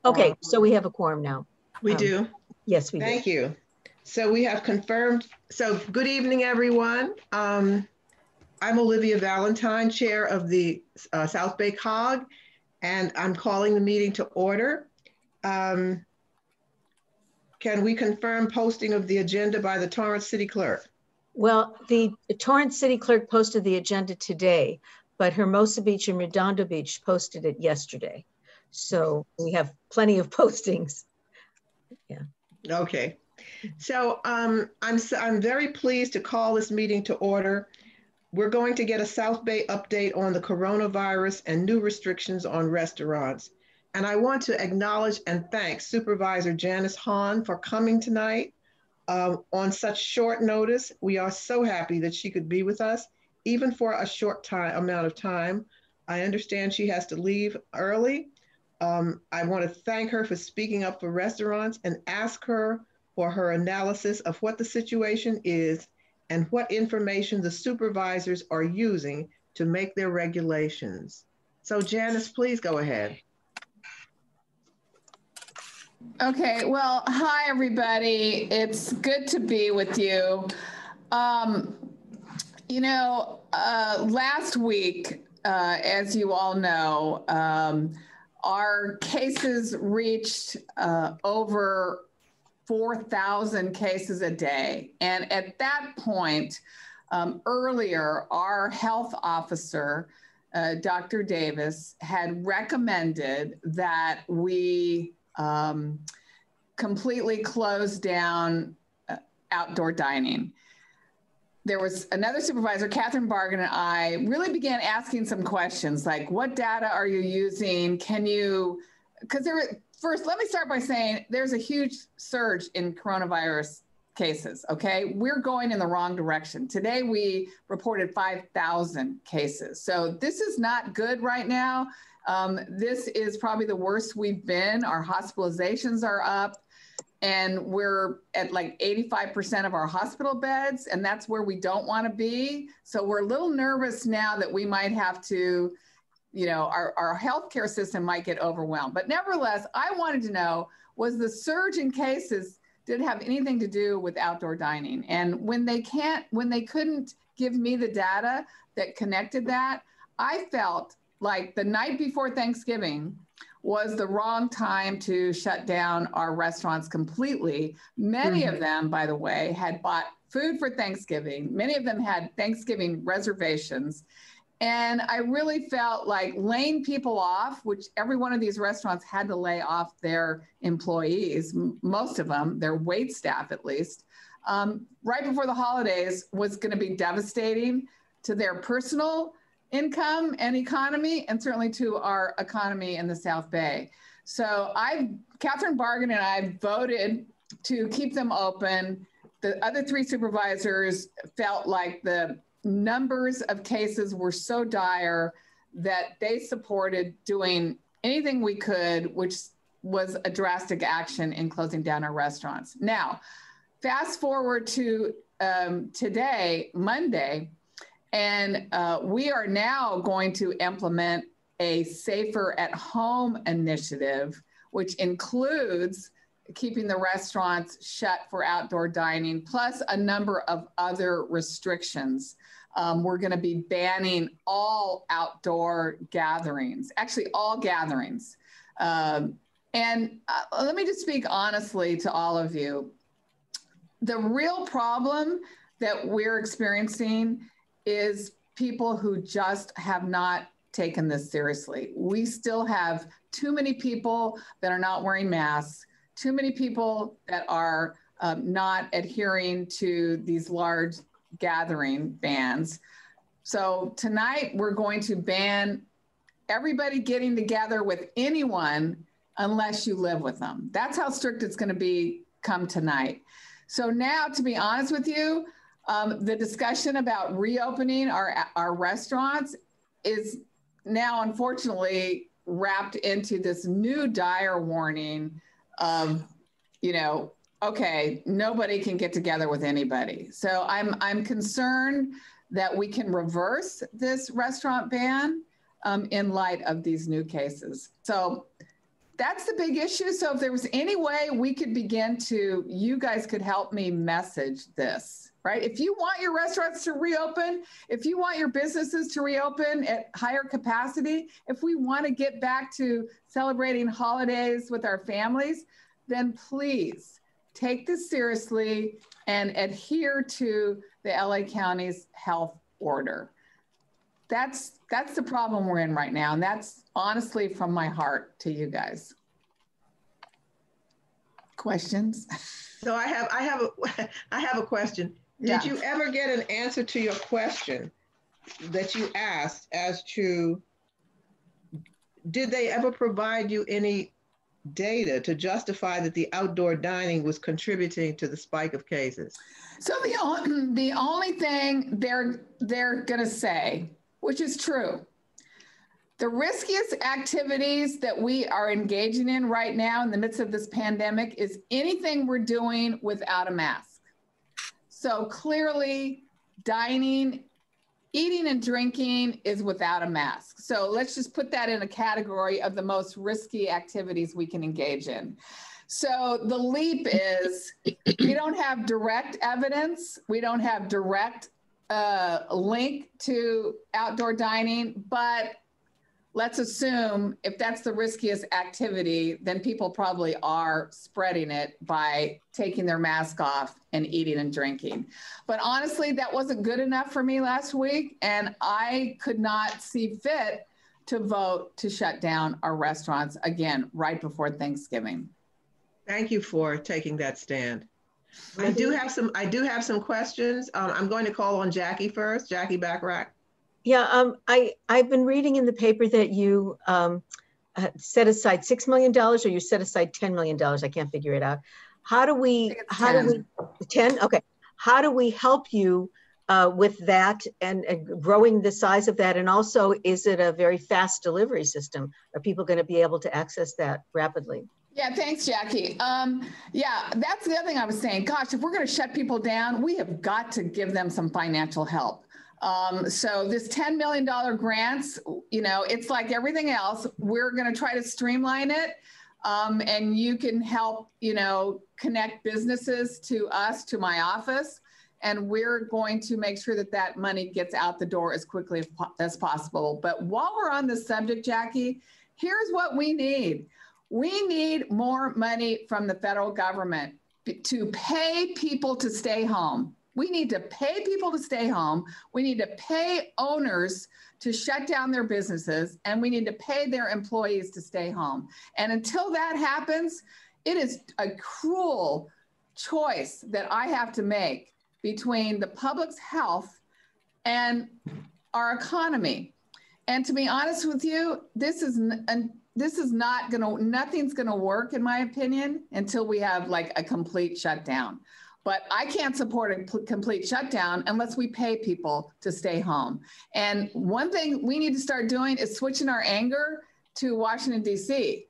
Okay, so we have a quorum now. We do? Yes, we do. Thank you. So we have confirmed. So good evening, everyone. I'm Olivia Valentine, Chair of the South Bay COG, and I'm calling the meeting to order. Can we confirm posting of the agenda by the Torrance City Clerk? Well, the Torrance City Clerk posted the agenda today, but Hermosa Beach and Redondo Beach posted it yesterday. So we have plenty of postings. Yeah. Okay. So I'm very pleased to call this meeting to order. We're going to get a South Bay update on the coronavirus and new restrictions on restaurants. And I want to acknowledge and thank Supervisor Janice Hahn for coming tonight on such short notice. We are so happy that she could be with us, even for a short amount of time. I understand she has to leave early. I want to thank her for speaking up for restaurants and ask her for her analysis of what the situation is and what information the supervisors are using to make their regulations. So Janice, please go ahead. Okay, well, hi everybody. It's good to be with you. Last week, as you all know, our cases reached over 4,000 cases a day. And at that point, earlier, our health officer, Dr. Davis, had recommended that we completely close down outdoor dining. There was another supervisor, Catherine Bargan, and I really began asking some questions like, what data are you using? Can you, because first, let me start by saying there's a huge surge in coronavirus cases, okay? We're going in the wrong direction. Today, we reported 5,000 cases. So this is not good right now. This is probably the worst we've been. Our hospitalizations are up, and we're at like 85% of our hospital beds, and that's where we don't want to be. So we're a little nervous now that we might have to, our healthcare system might get overwhelmed. But nevertheless, I wanted to know, was the surge in cases, did it have anything to do with outdoor dining? And when they couldn't give me the data that connected that, I felt like the night before Thanksgiving was the wrong time to shut down our restaurants completely. Many of them, by the way, had bought food for Thanksgiving. Many of them had Thanksgiving reservations. And I really felt like laying people off, which every one of these restaurants had to lay off their employees, most of them, their wait staff at least, right before the holidays was going to be devastating to their personal income and economy, and certainly to our economy in the South Bay. So Catherine Bargan and I voted to keep them open. The other three supervisors felt like the numbers of cases were so dire that they supported doing anything we could, which was a drastic action in closing down our restaurants. Now, fast forward to today, Monday, and we are now going to implement a Safer at Home initiative, which includes keeping the restaurants shut for outdoor dining, plus a number of other restrictions. We're going to be banning all outdoor gatherings, actually all gatherings. Let me just speak honestly to all of you. The real problem that we're experiencing is people who just have not taken this seriously. We still have too many people that are not wearing masks, too many people that are not adhering to these large gathering bans. So tonight we're going to ban everybody getting together with anyone unless you live with them. That's how strict it's going to be come tonight. So now, to be honest with you, the discussion about reopening our restaurants is now unfortunately wrapped into this new dire warning of, okay, nobody can get together with anybody. So I'm concerned that we can reverse this restaurant ban in light of these new cases. So That's the big issue. So if there was any way we could begin to, you guys could help me message this, right? If you want your restaurants to reopen, if you want your businesses to reopen at higher capacity, if we want to get back to celebrating holidays with our families, then please take this seriously and adhere to the LA County's health order. That's the problem we're in right now. And that's honestly from my heart to you guys. Questions? So I have a question. Yeah. Did you ever get an answer to your question that you asked as to, did they ever provide you any data to justify that the outdoor dining was contributing to the spike of cases? So the only thing they're going to say, which is true, the riskiest activities that we are engaging in right now in the midst of this pandemic is anything we're doing without a mask. So clearly, dining, eating and drinking is without a mask. So let's just put that in a category of the most risky activities we can engage in. So the leap is we don't have direct evidence. We don't have direct link to outdoor dining, but let's assume if that's the riskiest activity, then people probably are spreading it by taking their mask off and eating and drinking. But honestly, that wasn't good enough for me last week, and I could not see fit to vote to shut down our restaurants again right before Thanksgiving. Thank you for taking that stand. I do have some questions. I'm going to call on Jackie first. Jackie Backrack. Yeah, I've been reading in the paper that you set aside $6 million, or you set aside $10 million. I can't figure it out. How do we 10? Okay. How do we help you with that and growing the size of that? And also, is it a very fast delivery system? Are people going to be able to access that rapidly? Yeah, thanks, Jackie. Yeah, that's the other thing I was saying. Gosh, if we're going to shut people down, we have got to give them some financial help. So this $10 million grants, you know, it's like everything else. We're going to try to streamline it. And you can help, you know, connect businesses to us, to my office. And we're going to make sure that that money gets out the door as quickly as possible. But while we're on this subject, Jackie, here's what we need. We need more money from the federal government to pay people to stay home. We need to pay people to stay home. We need to pay owners to shut down their businesses, and we need to pay their employees to stay home. And until that happens, it is a cruel choice that I have to make between the public's health and our economy. And to be honest with you, nothing's gonna work, in my opinion, until we have like a complete shutdown. But I can't support a complete shutdown unless we pay people to stay home. And one thing we need to start doing is switching our anger to Washington, D.C.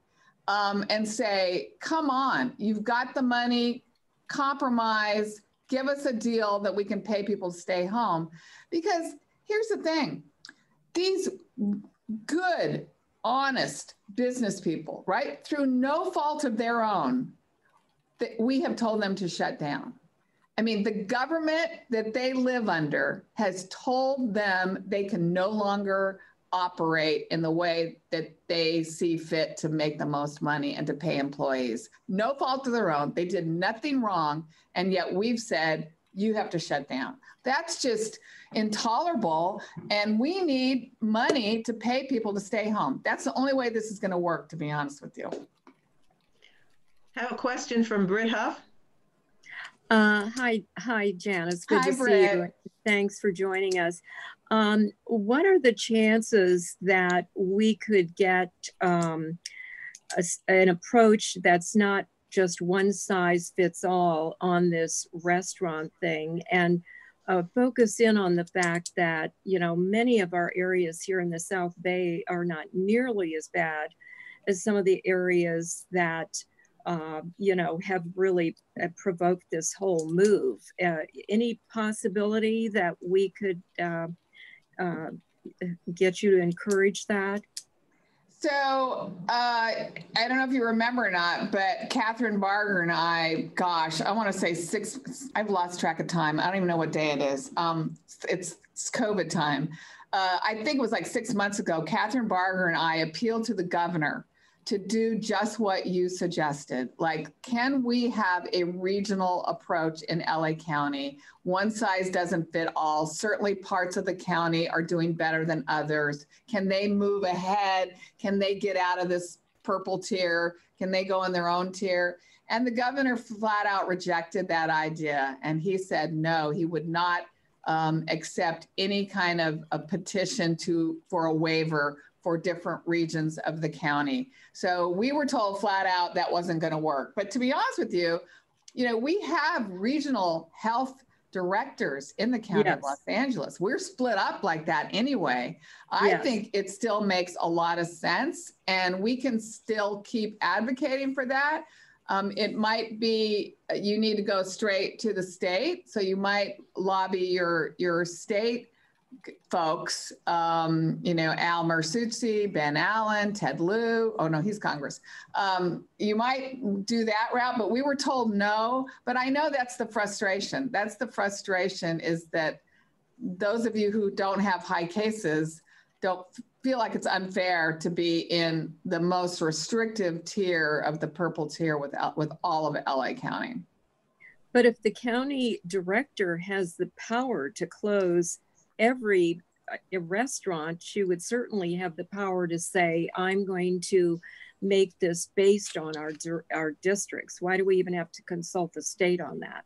And say, come on, you've got the money, compromise, give us a deal that we can pay people to stay home. Because here's the thing, these good, honest business people, right, through no fault of their own, that we have told them to shut down. I mean, the government that they live under has told them they can no longer operate in the way that they see fit to make the most money and to pay employees. No fault of their own. They did nothing wrong. And yet we've said, you have to shut down. That's just intolerable. And we need money to pay people to stay home. That's the only way this is going to work, to be honest with you. I have a question from Britt Huff. Hi, Janice. Good Hi, to Britt. see you. Thanks for joining us. What are the chances that we could get an approach that's not just one size fits all on this restaurant thing, and focus in on the fact that, you know, many of our areas here in the South Bay are not nearly as bad as some of the areas that you know, have really provoked this whole move. Any possibility that we could get you to encourage that? So I don't know if you remember or not, but Catherine Barger and I, gosh, I want to say I've lost track of time. I don't even know what day it is. It's COVID time. I think it was like 6 months ago, Catherine Barger and I appealed to the governor to do just what you suggested. Like, can we have a regional approach in LA County? One size doesn't fit all. Certainly parts of the county are doing better than others. Can they move ahead? Can they get out of this purple tier? Can they go in their own tier? And the governor flat out rejected that idea. And he said, no, he would not accept any kind of a petition for a waiver for different regions of the county. So we were told flat out that wasn't going to work. But to be honest with you, we have regional health directors in the county of Los Angeles. We're split up like that anyway. I think it still makes a lot of sense, and we can still keep advocating for that. It might be you need to go straight to the state. So you might lobby your state folks, Al Marsuzzi, Ben Allen, Ted Lieu. Oh no, he's Congress. You might do that route, but we were told no. But I know that's the frustration. That's the frustration, is that those of you who don't have high cases don't feel like it's unfair to be in the most restrictive tier of the purple tier with all of LA County. But if the county director has the power to close every restaurant, she would certainly have the power to say, I'm going to make this based on our districts. Why do we even have to consult the state on that?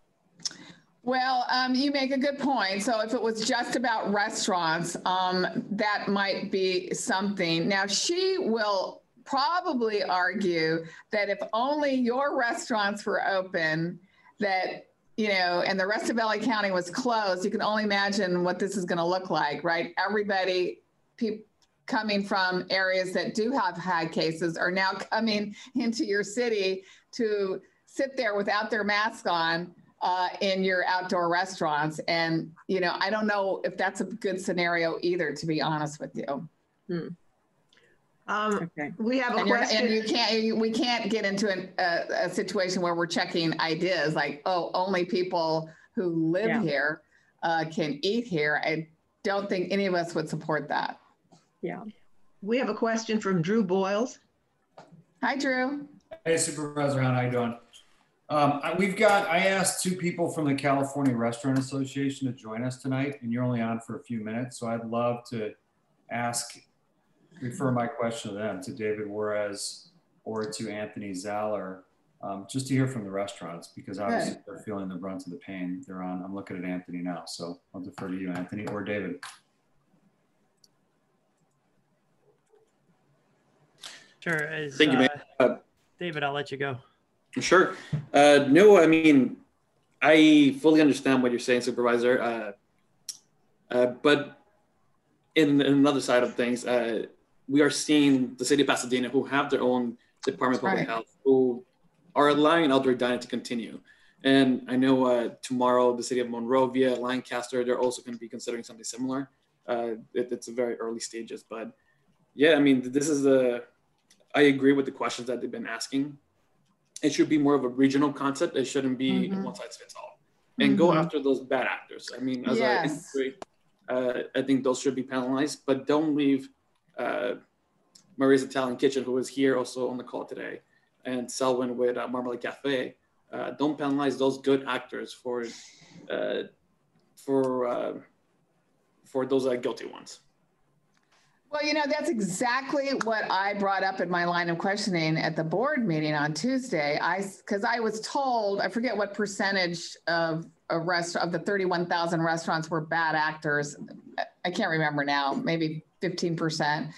Well, you make a good point. So if it was just about restaurants, that might be something. Now, she will probably argue that if only your restaurants were open, that and the rest of LA County was closed, you can only imagine what this is going to look like, right? Everybody, people coming from areas that do have high cases are now coming into your city to sit there without their mask on in your outdoor restaurants. And, I don't know if that's a good scenario either, to be honest with you. Okay. We have a question. And we can't get into a situation where we're checking ideas like, oh, only people who live here can eat here. I don't think any of us would support that. Yeah. We have a question from Drew Boyles. Hi, Drew. Hey, Supervisor Hunt, how you doing? I asked two people from the California Restaurant Association to join us tonight, and you're only on for a few minutes. So I'd love to refer my question to them, to David Juarez or to Anthony Zaller, just to hear from the restaurants, because obviously they're feeling the brunt of the pain they're on. I'm looking at Anthony now, so I'll defer to you, Anthony, or David. Sure. Thank you, man. David, I'll let you go. Sure. No, I mean, I fully understand what you're saying, Supervisor. But in another side of things, we are seeing the city of Pasadena, who have their own Department of Public Health, who are allowing outdoor dining to continue. And I know tomorrow, the city of Monrovia, Lancaster, they're also going to be considering something similar. It's a very early stages, but yeah, I mean, I agree with the questions that they've been asking. It should be more of a regional concept. It shouldn't be one size fits all. And go after those bad actors. I mean, as an industry, I think those should be penalized, but don't leave Maria's Italian Kitchen, who is here also on the call today, and Selwyn with Marmalade Cafe. Don't penalize those good actors for those guilty ones. Well, that's exactly what I brought up in my line of questioning at the board meeting on Tuesday. Because I was told, I forget what percentage of the 31,000 restaurants were bad actors. I can't remember now, maybe 15%.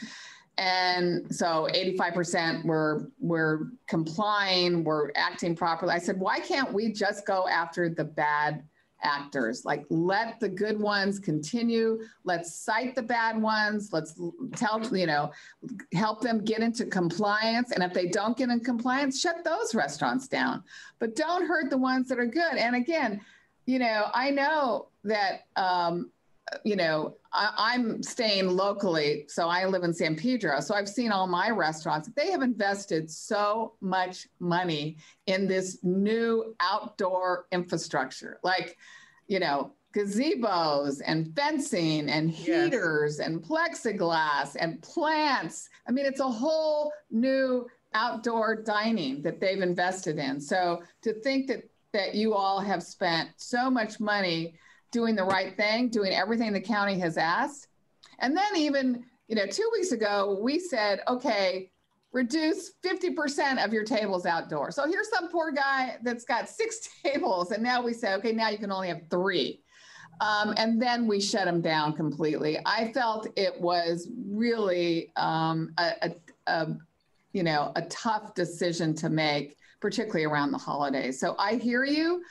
And so 85% were complying, were acting properly. I said, why can't we just go after the bad actors? Like, let the good ones continue. Let's cite the bad ones. Let's help them get into compliance. And if they don't get in compliance, shut those restaurants down. But don't hurt the ones that are good. And again, I know that you know, I'm staying locally, so I live in San Pedro. So I've seen all my restaurants. They have invested so much money in this new outdoor infrastructure, like, you know, gazebos and fencing and heaters and plexiglass and plants. I mean, it's a whole new outdoor dining that they've invested in. So to think that you all have spent so much money doing the right thing, doing everything the county has asked. And then even, you know, 2 weeks ago, we said, okay, reduce 50% of your tables outdoors. So here's some poor guy that's got 6 tables. And now we say, okay, now you can only have 3. And then we shut him down completely. I felt it was really you know, a tough decision to make, particularly around the holidays. So I hear you.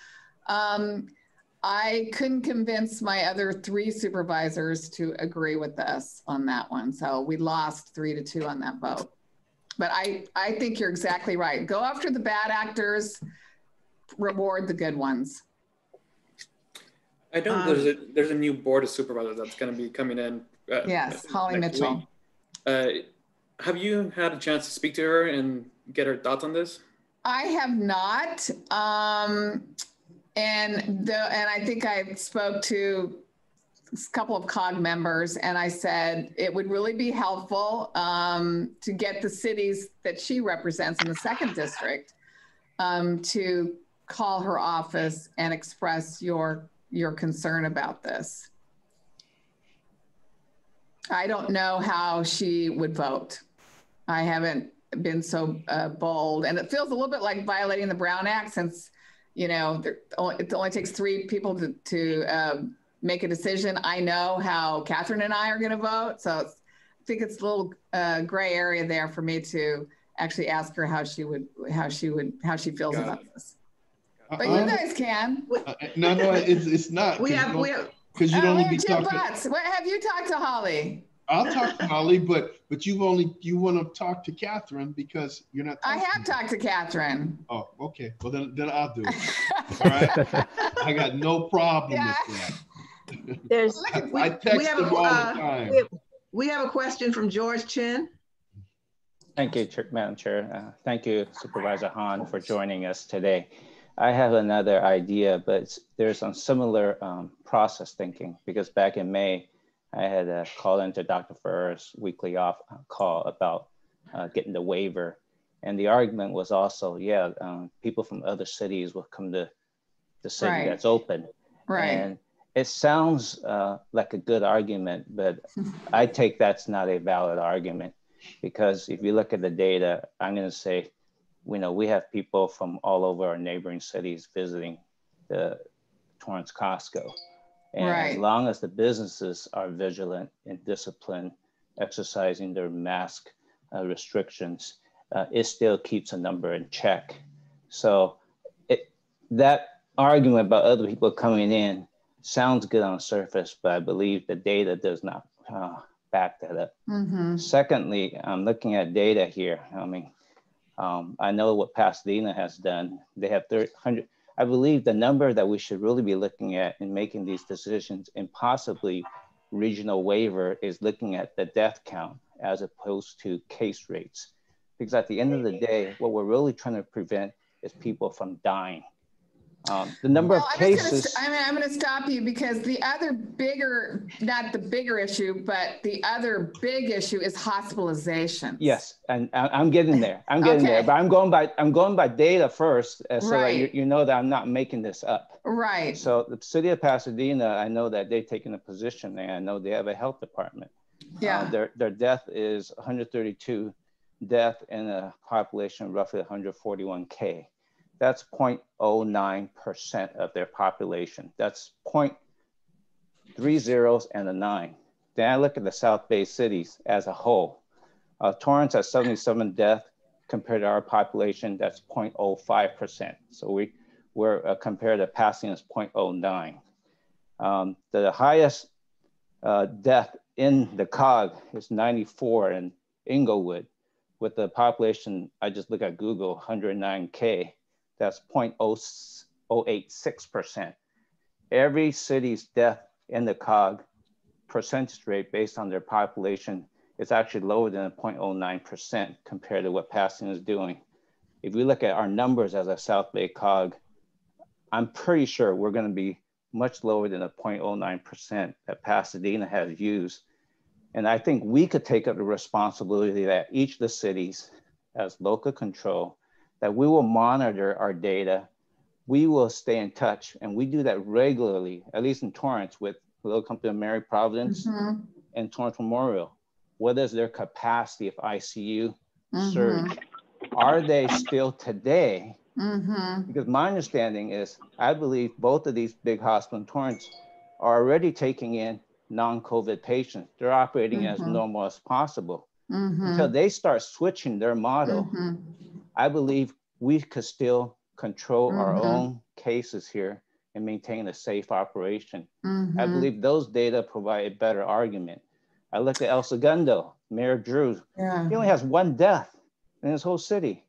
I couldn't convince my other 3 supervisors to agree with us on that one. So we lost 3-2 on that vote. But I think you're exactly right. Go after the bad actors, reward the good ones. I know there's a new board of supervisors that's going to be coming in. Yes, Holly Mitchell. Have you had a chance to speak to her and get her thoughts on this? I have not. And I think I spoke to a couple of COG members, and I said it would really be helpful to get the cities that she represents in the 2nd district to call her office and express your concern about this. I don't know how she would vote. I haven't been so bold, and it feels a little bit like violating the Brown Act, since, you know, it only takes 3 people to make a decision. I know how Catherine and I are going to vote, so I think it's a little gray area there for me to actually ask her how she feels about this. But you guys can. No, it's not. We have because you'd only be talking. What have you talked to Holly? I'll talk to Holly, but you want to talk to Catherine because you're not. I have talked to Catherine. Oh, okay. Well, then I'll do it. All right. I got no problem with that. I text them all the time. We have a question from George Chin. Thank you, Madam Chair. Thank you, Supervisor Hahn, for joining us today. I have another idea, but there's some similar process thinking, because back in May, I had a call into Dr. Ferrer's weekly off call about getting the waiver. And the argument was also, people from other cities will come to the city that's open. Right. And it sounds like a good argument, but I take that's not a valid argument, because if you look at the data, I'm going to say, we have people from all over our neighboring cities visiting the Torrance Costco. And as long as the businesses are vigilant and disciplined, exercising their mask restrictions, it still keeps a number in check. So that argument about other people coming in sounds good on the surface, but I believe the data does not back that up. Mm-hmm. Secondly, I'm looking at data here. I know what Pasadena has done. They have 100. I believe the number that we should really be looking at in making these decisions and possibly regional waiver is looking at the death count as opposed to case rates. Because at the end of the day, what we're really trying to prevent is people from dying. The number of cases. I'm going to stop you, because the other bigger, not the bigger issue, but the other big issue is hospitalization. Yes, and I'm getting there. I'm getting there, but I'm going by data first, so that you know that I'm not making this up. Right. So the city of Pasadena, I know that they've taken a position there. I know they have a health department. Yeah. Their death is 132 death in a population of roughly 141K. That's 0.09% of their population. That's 3 zeros and a 9. Then I look at the South Bay cities as a whole. Torrance has 77 deaths compared to our population. That's 0.05%. So we're compared to Pasadena is 0.09. The highest death in the COG is 94 in Inglewood, with the population, I just look at Google, 109K. That's 0.086%. Every city's death in the COG percentage rate based on their population is actually lower than 0.09% compared to what Pasadena is doing. If we look at our numbers as a South Bay COG, I'm pretty sure we're going to be much lower than the 0.09% that Pasadena has used. And I think we could take up the responsibility that each of the cities as local control, that we will monitor our data, we will stay in touch, and we do that regularly, at least in Torrance with Little Company of Mary Providence and Torrance Memorial. What is their capacity of ICU surge? Are they still today? Because my understanding is, I believe both of these big hospitals in Torrance are already taking in non-COVID patients. They're operating as normal as possible. Until they start switching their model, I believe we could still control our own cases here and maintain a safe operation. I believe those data provide a better argument. I look at El Segundo, Mayor Drew, he only has 1 death in his whole city.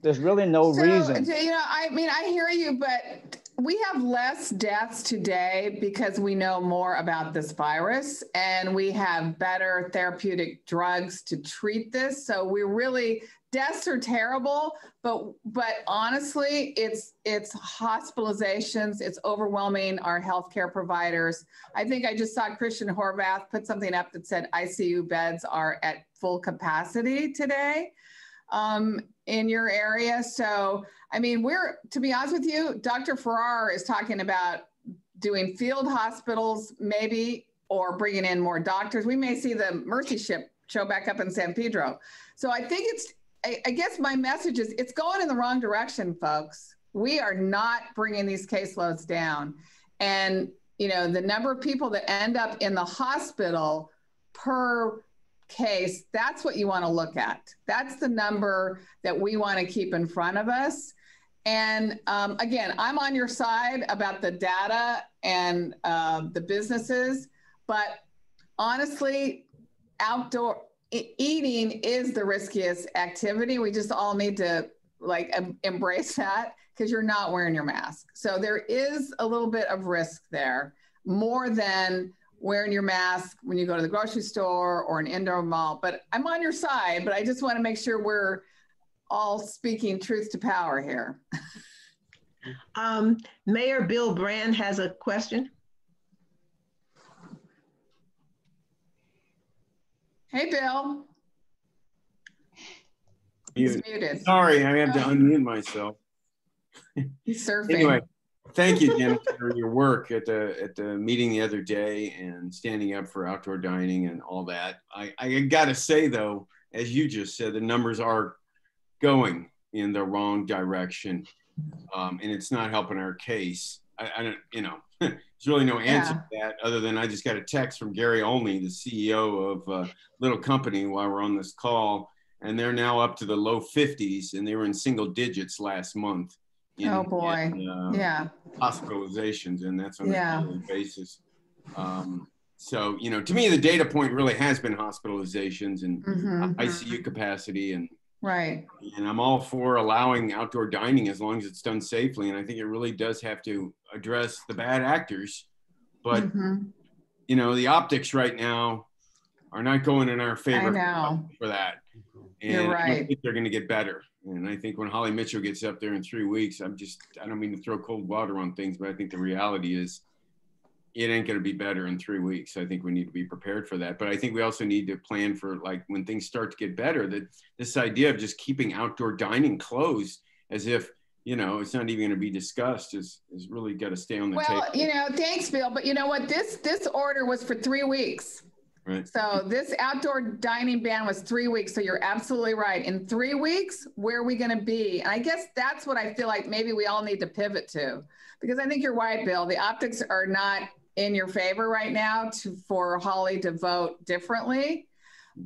There's really no reason. You know, I mean, I hear you, but we have less deaths today because we know more about this virus and we have better therapeutic drugs to treat this. So we really, deaths are terrible, but honestly, it's hospitalizations, it's overwhelming our healthcare providers. I think I just saw Christian Horvath put something up that said ICU beds are at full capacity today in your area. So, I mean, to be honest with you, Dr. Farrar is talking about doing field hospitals maybe, or bringing in more doctors. We may see the Mercy ship show back up in San Pedro. So I think I guess my message is it's going in the wrong direction, folks. We are not bringing these caseloads down. And, you know, the number of people that end up in the hospital per case, that's what you want to look at. That's the number that we want to keep in front of us. And again, I'm on your side about the data and the businesses, but honestly, outdoor eating is the riskiest activity. We just all need to embrace that, because you're not wearing your mask. So there is a little bit of risk there, more than wearing your mask when you go to the grocery store or an indoor mall. But I'm on your side, but I just want to make sure we're all speaking truth to power here. Mayor Bill Brand has a question. Hey, Bill. He's muted. Sorry, I have to unmute myself. He's surfing. Anyway, thank you, Janet, for your work at the meeting the other day and standing up for outdoor dining and all that. I got to say, though, as you just said, the numbers are going in the wrong direction, and it's not helping our case. I don't, you know, there's really no answer to that other than I just got a text from Gary Olney, the CEO of Little Company, while we're on this call, and they're now up to the low 50s, and they were in single digits last month. Oh boy, hospitalizations, and that's on a daily basis. So, you know, to me, the data point really has been hospitalizations and ICU capacity, and and I'm all for allowing outdoor dining as long as it's done safely. And I think it really does have to address the bad actors. But, you know, the optics right now are not going in our favor for that. And you're right. I don't think they're going to get better. And I think when Holly Mitchell gets up there in 3 weeks, I don't mean to throw cold water on things, but I think the reality is it ain't going to be better in 3 weeks. I think we need to be prepared for that. But I think we also need to plan for, like, when things start to get better, that this idea of just keeping outdoor dining closed as if, you know, it's not even going to be discussed is really got to stay on the table. Well, you know, thanks, Bill. But you know what? This order was for 3 weeks. Right. So this outdoor dining ban was 3 weeks. So you're absolutely right. In 3 weeks, where are we going to be? And I guess that's what I feel like maybe we all need to pivot to, because I think you're right, Bill. The optics are not in your favor right now for Holly to vote differently.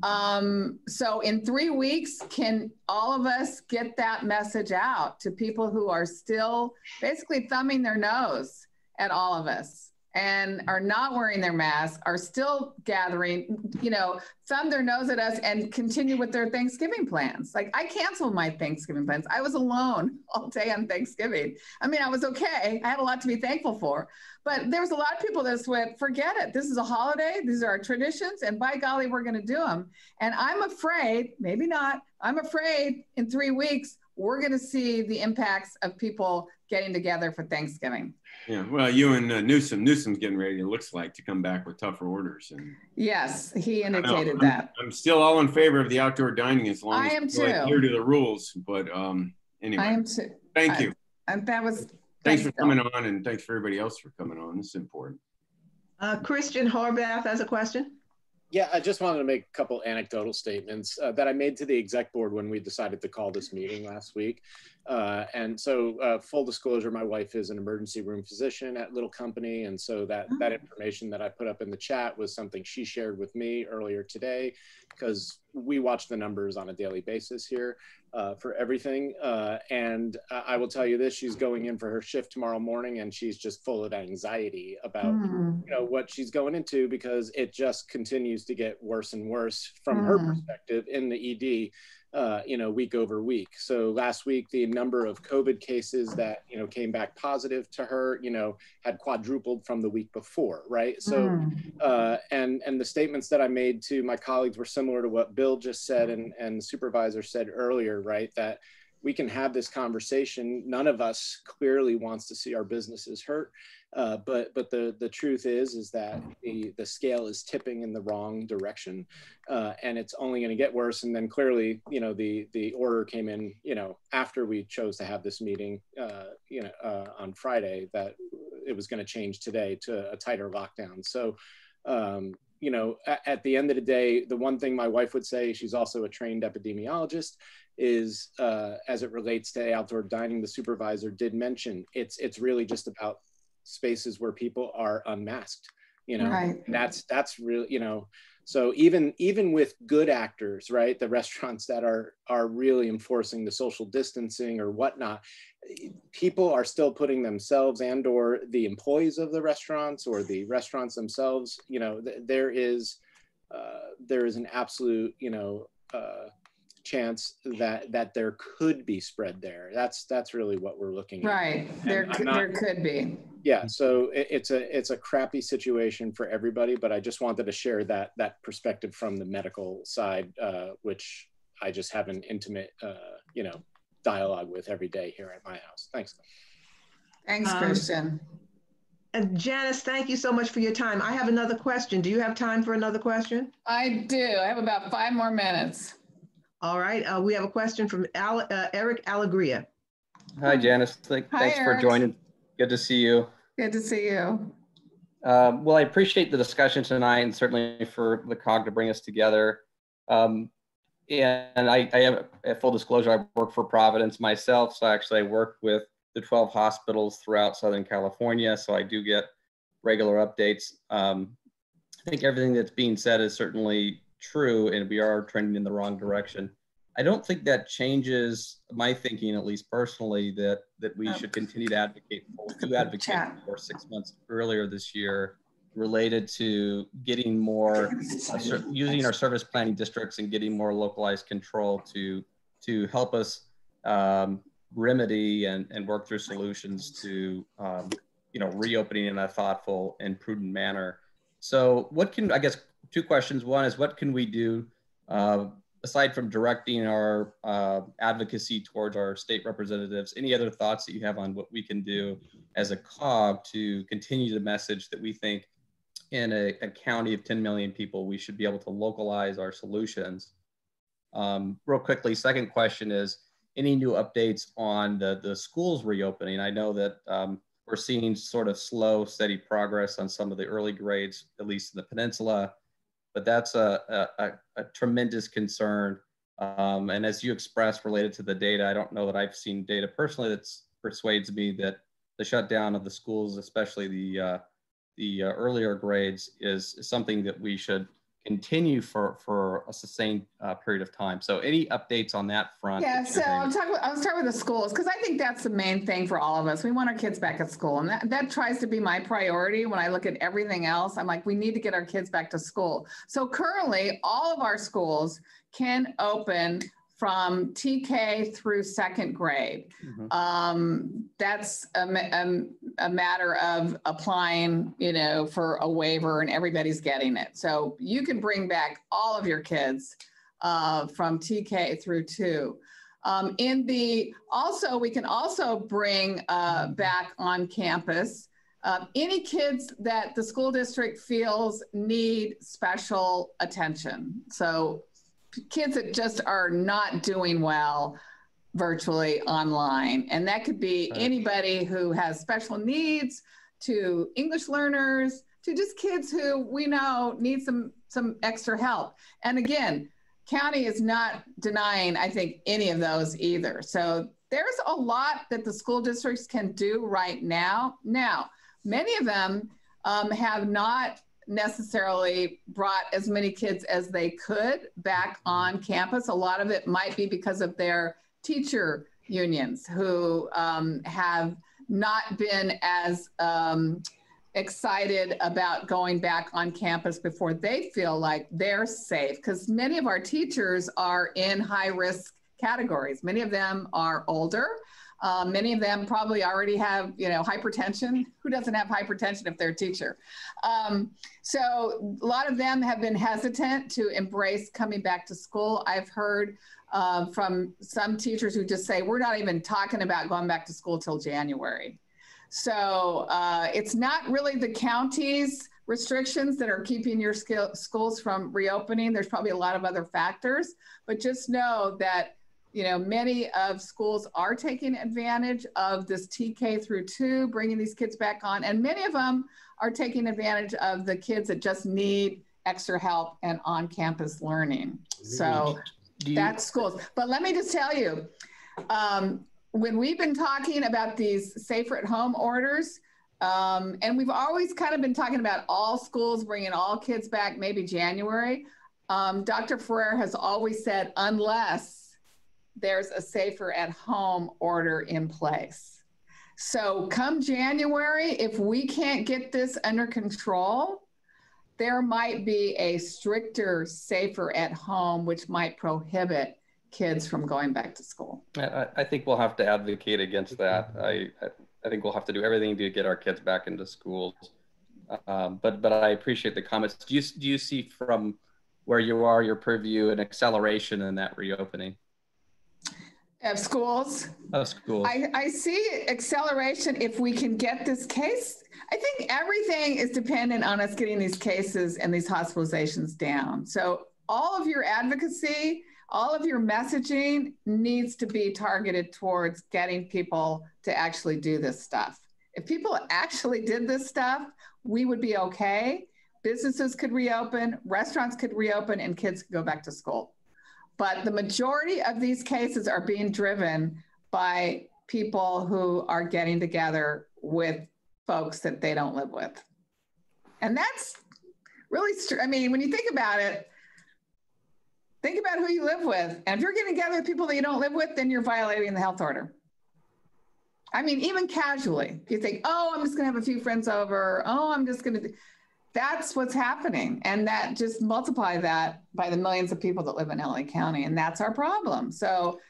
So in 3 weeks, can all of us get that message out to people who are still basically thumbing their nose at all of us? and are not wearing their masks are still gathering, you know, thumb their nose at us and continue with their Thanksgiving plans. Like, I canceled my Thanksgiving plans. I was alone all day on Thanksgiving. I mean, I was okay. I had a lot to be thankful for, but there was a lot of people that went, forget it. This is a holiday. These are our traditions, and by golly, we're going to do them. And I'm afraid, maybe not, I'm afraid in 3 weeks, we're going to see the impacts of people getting together for Thanksgiving. Yeah, well, you and Newsom's getting ready, it looks like, to come back with tougher orders. And yes, he indicated that. I'm still all in favor of the outdoor dining as long as I we adhere to the rules. But anyway, I am too. Thank you. And that was. Thanks for coming on, and thanks for everybody else for coming on. This is important. Christian Horvath has a question. Yeah, I just wanted to make a couple anecdotal statements that I made to the exec board when we decided to call this meeting last week. And so full disclosure, my wife is an emergency room physician at Little Company. And so that information that I put up in the chat was something she shared with me earlier today, because we watch the numbers on a daily basis here for everything. And I will tell you this, she's going in for her shift tomorrow morning, and she's just full of anxiety about you know, what she's going into, because it just continues to get worse and worse from her perspective in the ED. You know, week over week. So last week, the number of COVID cases that, you know, came back positive to her, you know, had quadrupled from the week before, right? So, and the statements that I made to my colleagues were similar to what Bill just said and the supervisor said earlier, right? That we can have this conversation. None of us clearly wants to see our businesses hurt. But the truth is that the scale is tipping in the wrong direction, and it's only going to get worse. And then clearly, you know, the order came in, you know, after we chose to have this meeting, you know, on Friday, that it was going to change today to a tighter lockdown. So, you know, at the end of the day, the one thing my wife would say, she's also a trained epidemiologist, is as it relates to outdoor dining, the supervisor did mention it's really just about spaces where people are unmasked, you know, right. That's really, you know, so even with good actors, right, the restaurants that are really enforcing the social distancing or whatnot, people are still putting themselves and or the employees of the restaurants or the restaurants themselves, you know, there is an absolute, you know, chance that there could be spread there. That's really what we're looking at. Right, there could be. Yeah, so it's a crappy situation for everybody, but I just wanted to share that perspective from the medical side, which I just have an intimate, you know, dialogue with every day here at my house. Thanks. Thanks, Christian. And Janice, thank you so much for your time. I have another question. Do you have time for another question? I do. I have about 5 more minutes. All right. We have a question from Eric Allegria. Hi, Janice. Thanks for joining. Good to see you. Good to see you. Well, I appreciate the discussion tonight, and certainly for the COG to bring us together. And I have a full disclosure, I work for Providence myself. So actually I work with the 12 hospitals throughout Southern California. So I do get regular updates. I think everything that's being said is certainly true, and we are trending in the wrong direction. I don't think that changes my thinking, at least personally, that we should continue to advocate for 6 months earlier this year, related to getting more, using our service planning districts and getting more localized control to help us remedy and work through solutions to you know, reopening in a thoughtful and prudent manner. So what can, I guess, 2 questions. One is, what can we do aside from directing our advocacy towards our state representatives? Any other thoughts that you have on what we can do as a COG to continue the message that we think in a county of 10 million people, we should be able to localize our solutions? Real quickly, second question is, any new updates on the schools reopening? I know that we're seeing sort of slow, steady progress on some of the early grades, at least in the peninsula, but that's a tremendous concern. And as you expressed related to the data, I don't know that I've seen data personally that persuades me that the shutdown of the schools, especially the earlier grades, is something that we should continue for a sustained period of time. So any updates on that front? Yeah, so I'll start with the schools, because I think that's the main thing for all of us. We want our kids back at school, and that tries to be my priority. When I look at everything else, I'm like, we need to get our kids back to school. So currently, all of our schools can open from TK through second grade. That's a matter of applying, for a waiver, and everybody's getting it. So you can bring back all of your kids from TK through 2. We can also bring back on campus any kids that the school district feels need special attention. So kids that just are not doing well virtually online. And that could be anybody who has special needs, to English learners, to just kids who we know need some extra help. And again, county is not denying, I think, any of those either. So there's a lot that the school districts can do right now. Now, many of them have not necessarily brought as many kids as they could back on campus. A lot of it might be because of their teacher unions who have not been as excited about going back on campus before they feel like they're safe, because many of our teachers are in high risk categories. Many of them are older. Many of them probably already have, hypertension. Who doesn't have hypertension if they're a teacher? So a lot of them have been hesitant to embrace coming back to school. I've heard from some teachers who just say, we're not even talking about going back to school till January. So it's not really the county's restrictions that are keeping your schools from reopening. There's probably a lot of other factors, but just know that many of schools are taking advantage of this TK through 2, bringing these kids back on, and many of them are taking advantage of the kids that just need extra help and on-campus learning. So that's schools. But let me just tell you, when we've been talking about these safer at home orders, and we've always kind of been talking about all schools bringing all kids back, maybe January, Dr. Ferrer has always said, unless there's a safer at home order in place. So come January, if we can't get this under control, there might be a stricter safer at home, which might prohibit kids from going back to school. I think we'll have to advocate against that. I think we'll have to do everything to get our kids back into schools. But I appreciate the comments. Do you see from where you are, your purview, an acceleration in that reopening? Of schools? Of schools. I see acceleration if we can get this case. I think everything is dependent on us getting these cases and these hospitalizations down. So all of your advocacy, all of your messaging needs to be targeted towards getting people to actually do this stuff. If people actually did this stuff, we would be okay. Businesses could reopen, restaurants could reopen, and kids could go back to school. But the majority of these cases are being driven by people who are getting together with folks that they don't live with. And that's really, when you think about it, think about who you live with. And if you're getting together with people that you don't live with, then you're violating the health order. Even casually, you think, oh, I'm just gonna have a few friends over. Oh, I'm just gonna, that's what's happening. And that just multiply that by the millions of people that live in LA County. And that's our problem. So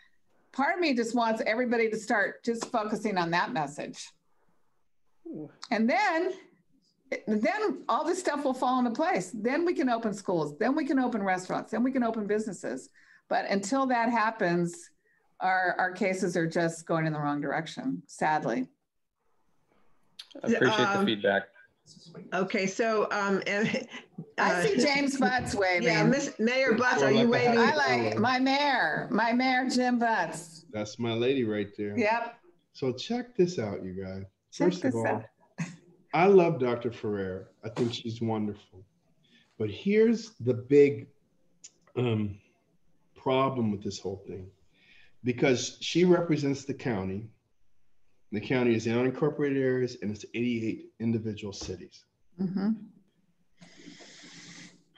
part of me just wants everybody to start just focusing on that message. And then all this stuff will fall into place. Then we can open schools, then we can open restaurants, then we can open businesses. But until that happens, our cases are just going in the wrong direction, sadly. I appreciate the feedback. Okay, so I see James Butts waving. Yeah, Mayor Butts, are you waving? I like my mayor, Jim Butts. That's my lady right there. Yep. So check this out, you guys. First of all, I love Dr. Ferrer. I think she's wonderful. But here's the big problem with this whole thing. Because she represents the county. The county is the unincorporated areas, and it's 88 individual cities. Mm-hmm.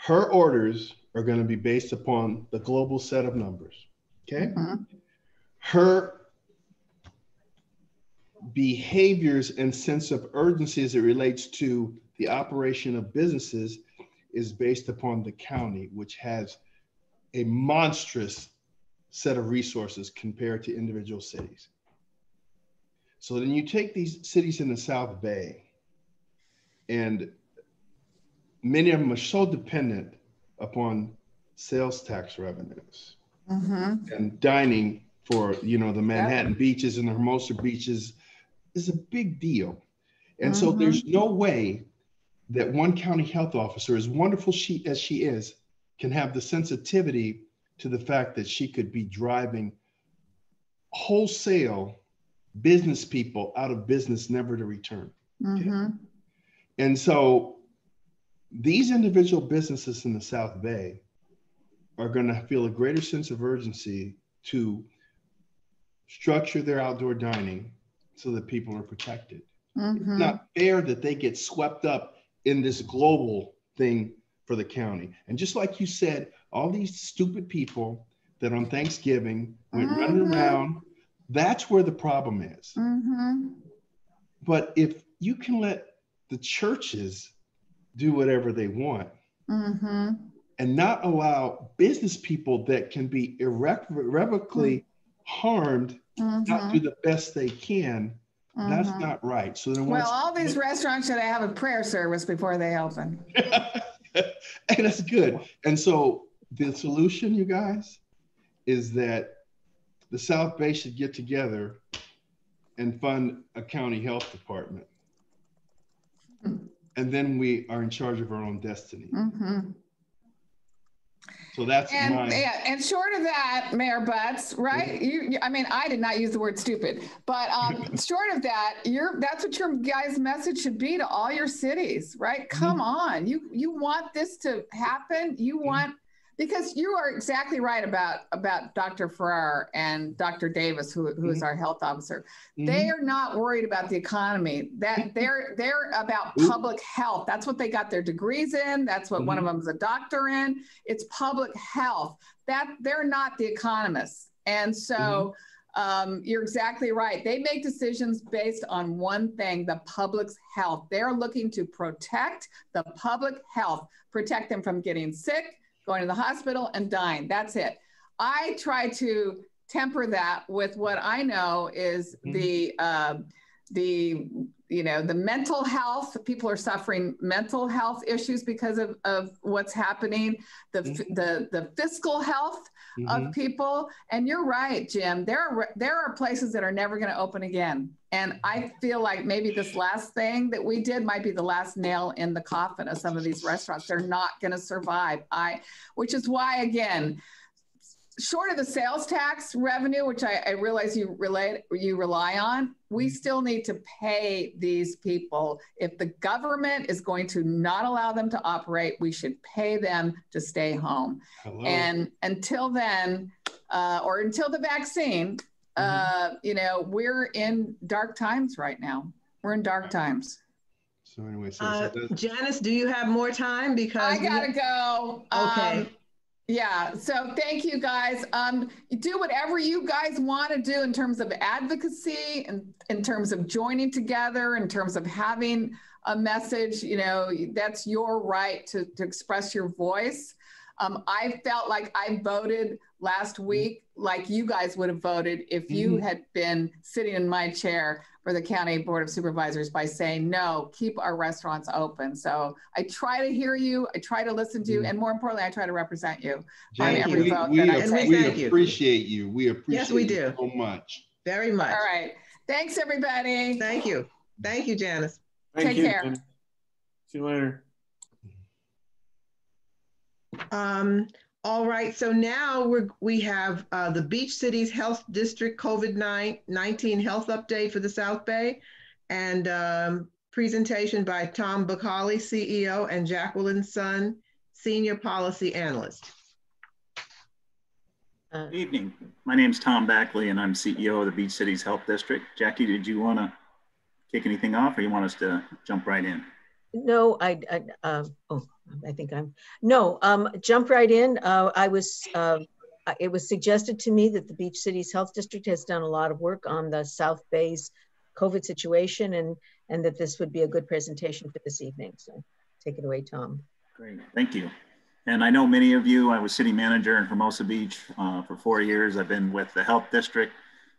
her orders are going to be based upon the global set of numbers. Okay. Her behaviors and sense of urgency as it relates to the operation of businesses is based upon the county, which has a monstrous set of resources compared to individual cities. So then you take these cities in the South Bay, and many of them are so dependent upon sales tax revenues and dining for, you know, the Manhattan beaches and the Hermosa beaches is a big deal. And so there's no way that one county health officer, as wonderful as she is, can have the sensitivity to the fact that she could be driving wholesale business people out of business, never to return. Okay? And so these individual businesses in the South Bay are going to feel a greater sense of urgency to structure their outdoor dining so that people are protected. It's not fair that they get swept up in this global thing for the county. And just like you said, all these stupid people that on Thanksgiving went running around, that's where the problem is. But if you can let the churches do whatever they want and not allow business people that can be irrevocably harmed not do the best they can, that's not right. So then, well, all these restaurants should have a prayer service before they open. And that's good. And so the solution, you guys, is that the South Bay should get together and fund a county health department. And then we are in charge of our own destiny. So that's and short of that, Mayor Butts, right? I mean, I did not use the word stupid, but short of that, that's what your guys' message should be to all your cities, right? Come on, you want this to happen. You want, because you are exactly right about Dr. Farrar and Dr. Davis, who is our health officer. They are not worried about the economy. That they're about public health. That's what they got their degrees in. That's what one of them is a doctor in. It's public health. That they're not the economists. And so you're exactly right. They make decisions based on one thing, the public's health. They're looking to protect the public health, protect them from getting sick, going to the hospital, and dying. That's it. I try to temper that with what I know is the mental health. People are suffering mental health issues because of what's happening, the fiscal health of people. And you're right, Jim, there are places that are never going to open again. And I feel like maybe this last thing that we did might be the last nail in the coffin of some of these restaurants. They're not going to survive. Which is why, again, short of the sales tax revenue, which I realize you rely on, we still need to pay these people. If the government is going to not allow them to operate, we should pay them to stay home. And until then, or until the vaccine, we're in dark times right now. We're in dark times. So anyway, Janice, do you have more time? Because I gotta go. Okay. Yeah, so thank you guys. Do whatever you guys want to do in terms of advocacy and in terms of joining together, in terms of having a message. That's your right to express your voice. I felt like I voted last week like you guys would have voted if you had been sitting in my chair for the County Board of Supervisors by saying, no, keep our restaurants open. So I try to hear you, I try to listen to you, and more importantly, I try to represent you on every vote that I take. We appreciate you. We appreciate yes, we do. You so much. Very much. All right. Thanks, everybody. Thank you. Thank you, Janice. Take care. Janice. See you later. All right, so now we have the Beach Cities Health District COVID-19 health update for the South Bay, and presentation by Tom Bacali, CEO, and Jacqueline Sun, Senior Policy Analyst. Good evening. My name is Tom Backley, and I'm CEO of the Beach Cities Health District. Jackie, did you want to kick anything off, or you want us to jump right in? No, I think jump right in. It was suggested to me that the Beach Cities Health District has done a lot of work on the South Bay's COVID situation, and that this would be a good presentation for this evening. So take it away, Tom. Great, thank you. And I know many of you, I was city manager in Hermosa Beach for 4 years. I've been with the health district.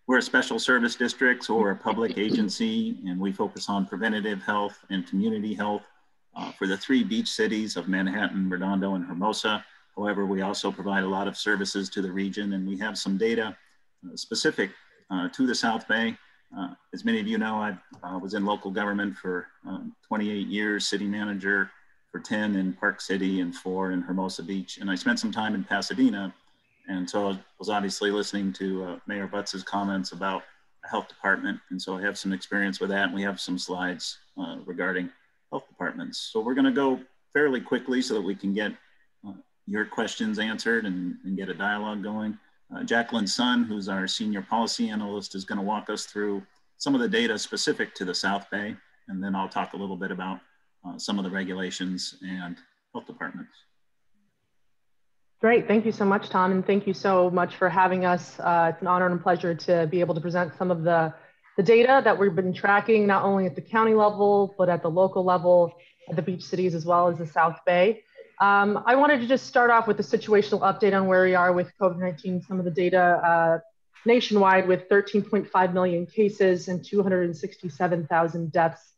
We're a special service district, so we're a public agency, and we focus on preventative health and community health for the 3 beach cities of Manhattan, Redondo, and Hermosa. However, we also provide a lot of services to the region, and we have some data specific to the South Bay. As many of you know, I was in local government for 28 years, city manager for 10 in Park City and 4 in Hermosa Beach. And I spent some time in Pasadena. And so I was obviously listening to Mayor Butts' comments about the health department. And so I have some experience with that. And we have some slides regarding health departments. So we're gonna go fairly quickly so that we can get your questions answered and get a dialogue going. Jacqueline Sun, who's our senior policy analyst, is gonna walk us through some of the data specific to the South Bay. And then I'll talk a little bit about some of the regulations and health departments. Great, thank you so much, Tom, and thank you so much for having us. It's an honor and a pleasure to be able to present some of the data that we've been tracking, not only at the county level, but at the local level, at the beach cities, as well as the South Bay. I wanted to just start off with a situational update on where we are with COVID-19, some of the data nationwide with 13.5 million cases and 267,000 deaths,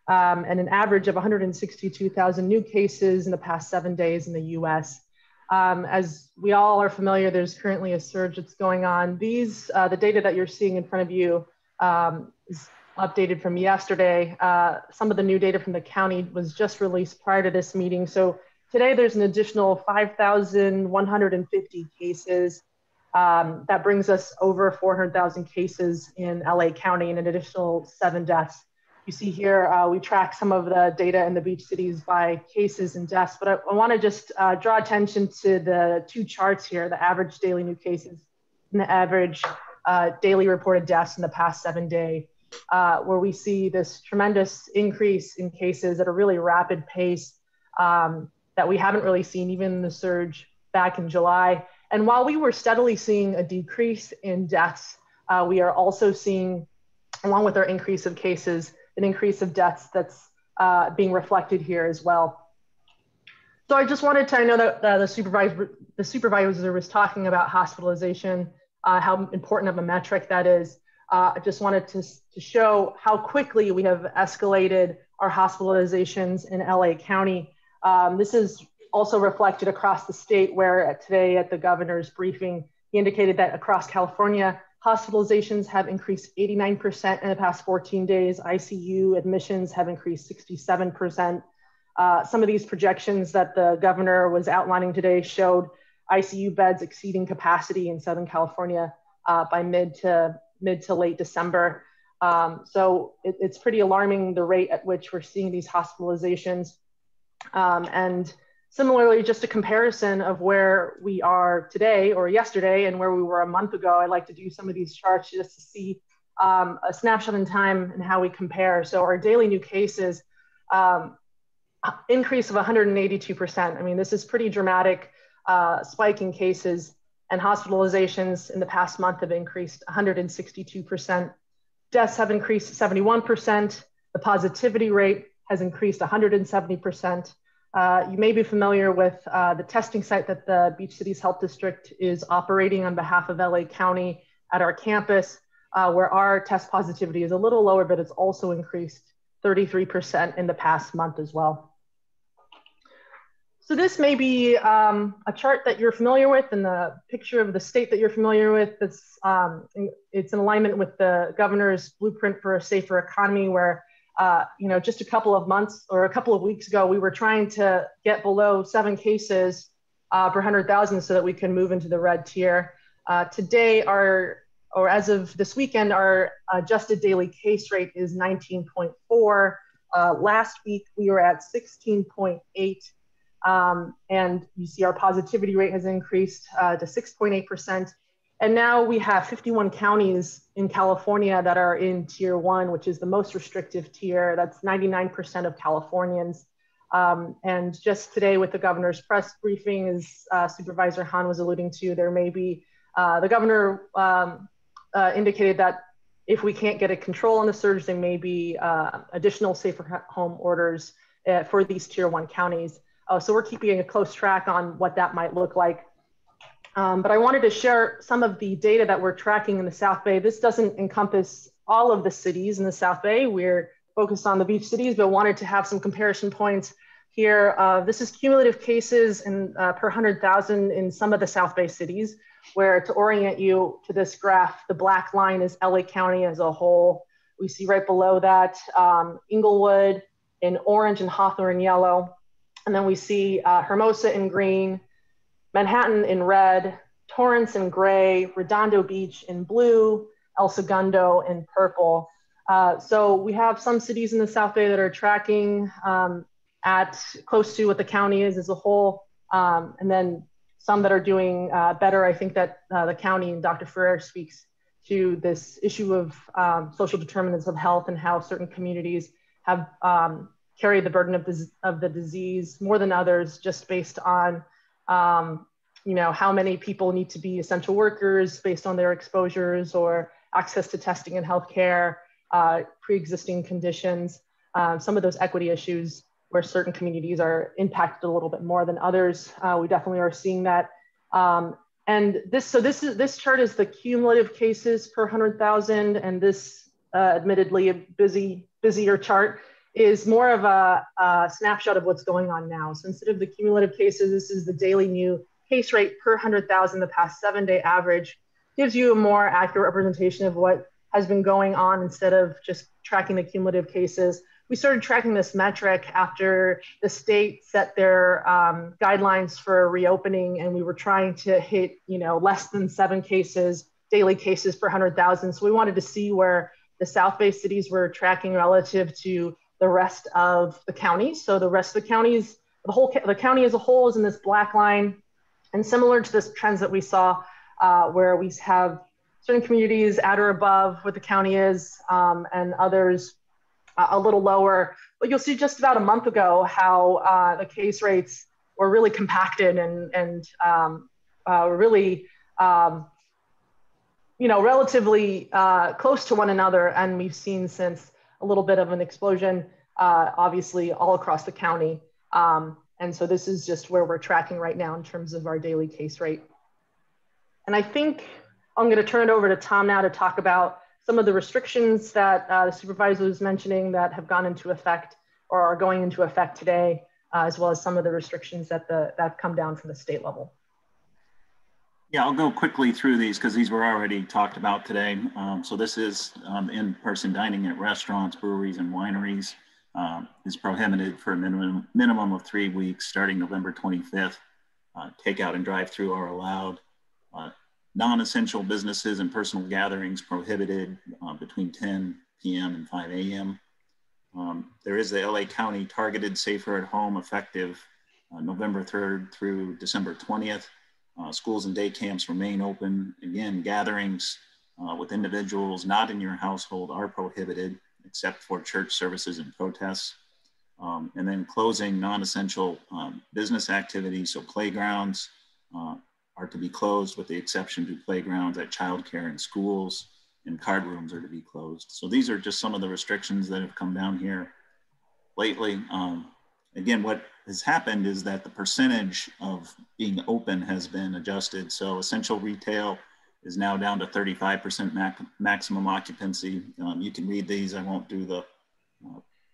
and an average of 162,000 new cases in the past 7 days in the US. As we all are familiar, there's currently a surge that's going on. The data that you're seeing in front of you is updated from yesterday. Some of the new data from the county was just released prior to this meeting. So today there's an additional 5,150 cases. That brings us over 400,000 cases in LA County and an additional 7 deaths. You see here, we track some of the data in the beach cities by cases and deaths, but I want to just draw attention to the 2 charts here, the average daily new cases and the average daily reported deaths in the past 7 days, where we see this tremendous increase in cases at a really rapid pace that we haven't really seen even in the surge back in July. And while we were steadily seeing a decrease in deaths, we are also seeing, along with our increase of cases, an increase of deaths that's being reflected here as well. So I just wanted to, I know that the supervisor was talking about hospitalization, how important of a metric that is. I just wanted to show how quickly we have escalated our hospitalizations in LA County. This is also reflected across the state, where today at the governor's briefing, he indicated that across California, hospitalizations have increased 89% in the past 14 days. ICU admissions have increased 67%. Some of these projections that the governor was outlining today showed ICU beds exceeding capacity in Southern California by mid to late December. So it's pretty alarming, the rate at which we're seeing these hospitalizations. And similarly, just a comparison of where we are today or yesterday and where we were a month ago. I like to do some of these charts just to see a snapshot in time and how we compare. So our daily new cases, increase of 182%. I mean, this is pretty dramatic spike in cases, and hospitalizations in the past month have increased 162%. Deaths have increased 71%. The positivity rate has increased 170%. You may be familiar with the testing site that the Beach Cities Health District is operating on behalf of LA County at our campus, where our test positivity is a little lower, but it's also increased 33% in the past month as well. So this may be a chart that you're familiar with, and the picture of the state that you're familiar with. It's in alignment with the governor's blueprint for a safer economy, where just a couple of months or a couple of weeks ago, we were trying to get below 7 cases per 100,000 so that we can move into the red tier. Today, as of this weekend, our adjusted daily case rate is 19.4. Last week, we were at 16.8. And you see our positivity rate has increased to 6.8%. And now we have 51 counties in California that are in tier 1, which is the most restrictive tier. That's 99% of Californians. And just today with the governor's press briefing, as Supervisor Hahn was alluding to, there may be, the governor indicated that if we can't get a control on the surge, there may be additional safer home orders for these tier 1 counties. So we're keeping a close track on what that might look like. But I wanted to share some of the data that we're tracking in the South Bay. This doesn't encompass all of the cities in the South Bay. We're focused on the beach cities, but wanted to have some comparison points here. This is cumulative cases per 100,000 in some of the South Bay cities, where to orient you to this graph, the black line is LA County as a whole. We see right below that Inglewood in orange and Hawthorne yellow. And then we see Hermosa in green, Manhattan in red, Torrance in gray, Redondo Beach in blue, El Segundo in purple. So we have some cities in the South Bay that are tracking at close to what the county is as a whole. And then some that are doing better. I think that the county, and Dr. Ferrer speaks to this issue of social determinants of health and how certain communities have carried the burden of the disease more than others, just based on how many people need to be essential workers based on their exposures or access to testing and healthcare, pre-existing conditions, some of those equity issues where certain communities are impacted a little bit more than others. We definitely are seeing that. And this chart is the cumulative cases per 100,000, and this admittedly a busier chart is more of a snapshot of what's going on now. So instead of the cumulative cases, this is the daily new case rate per 100,000, the past 7-day average. Gives you a more accurate representation of what has been going on instead of just tracking the cumulative cases. We started tracking this metric after the state set their guidelines for reopening, and we were trying to hit less than 7 cases, daily cases per 100,000. So we wanted to see where the South Bay cities were tracking relative to the rest of the counties. So the rest of the counties, the county as a whole is in this black line, and similar to this trends that we saw where we have certain communities at or above what the county is, and others a little lower. But you'll see just about a month ago how the case rates were really compacted and really relatively close to one another. And we've seen since a little bit of an explosion, obviously all across the county. And so this is just where we're tracking right now in terms of our daily case rate. And I think I'm going to turn it over to Tom now to talk about some of the restrictions that the supervisor was mentioning that have gone into effect or are going into effect today, as well as some of the restrictions that have come down from the state level. Yeah, I'll go quickly through these because these were already talked about today. So this is in-person dining at restaurants, breweries, and wineries is prohibited for a minimum of 3 weeks starting November 25th. Takeout and drive-through are allowed. Non-essential businesses and personal gatherings prohibited between 10 p.m. and 5 a.m. There is the LA County targeted safer at home effective November 3rd through December 20th. Schools and day camps remain open. Again, gatherings with individuals not in your household are prohibited except for church services and protests. And then closing non-essential business activities, so playgrounds are to be closed with the exception to playgrounds at childcare and schools, and card rooms are to be closed. So these are just some of the restrictions that have come down here lately. Again, what has happened is that the percentage of being open has been adjusted. So essential retail is now down to 35% maximum occupancy. You can read these, I won't do the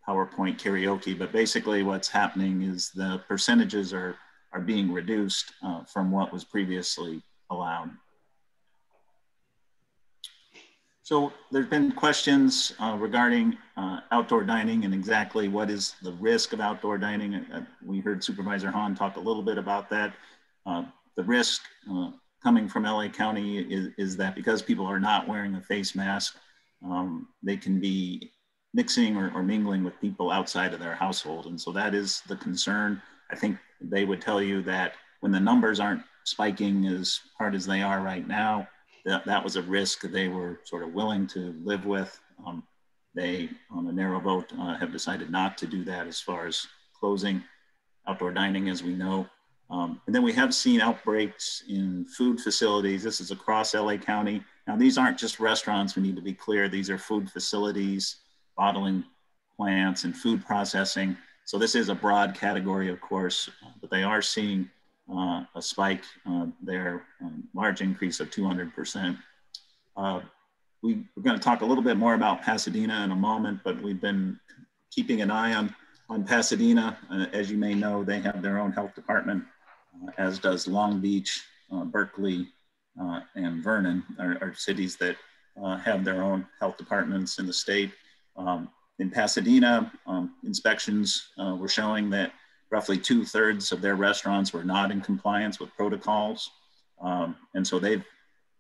PowerPoint karaoke, but basically what's happening is the percentages are being reduced from what was previously allowed. So there's been questions regarding outdoor dining and exactly what is the risk of outdoor dining. We heard Supervisor Hahn talk a little bit about that. The risk coming from LA County is that because people are not wearing a face mask, they can be mixing or mingling with people outside of their household. And so that is the concern. I think they would tell you that when the numbers aren't spiking as hard as they are right now, that was a risk they were sort of willing to live with. They, on a narrow vote, have decided not to do that as far as closing outdoor dining, as we know. And then we have seen outbreaks in food facilities. This is across LA County. Now, these aren't just restaurants, we need to be clear. These are food facilities, bottling plants, and food processing. So this is a broad category, of course, but they are seeing a spike there, large increase of 200%. We're going to talk a little bit more about Pasadena in a moment, but we've been keeping an eye on Pasadena. As you may know, they have their own health department, as does Long Beach, Berkeley, and Vernon are cities that have their own health departments in the state. In Pasadena, inspections were showing that roughly 2/3 of their restaurants were not in compliance with protocols. And so they've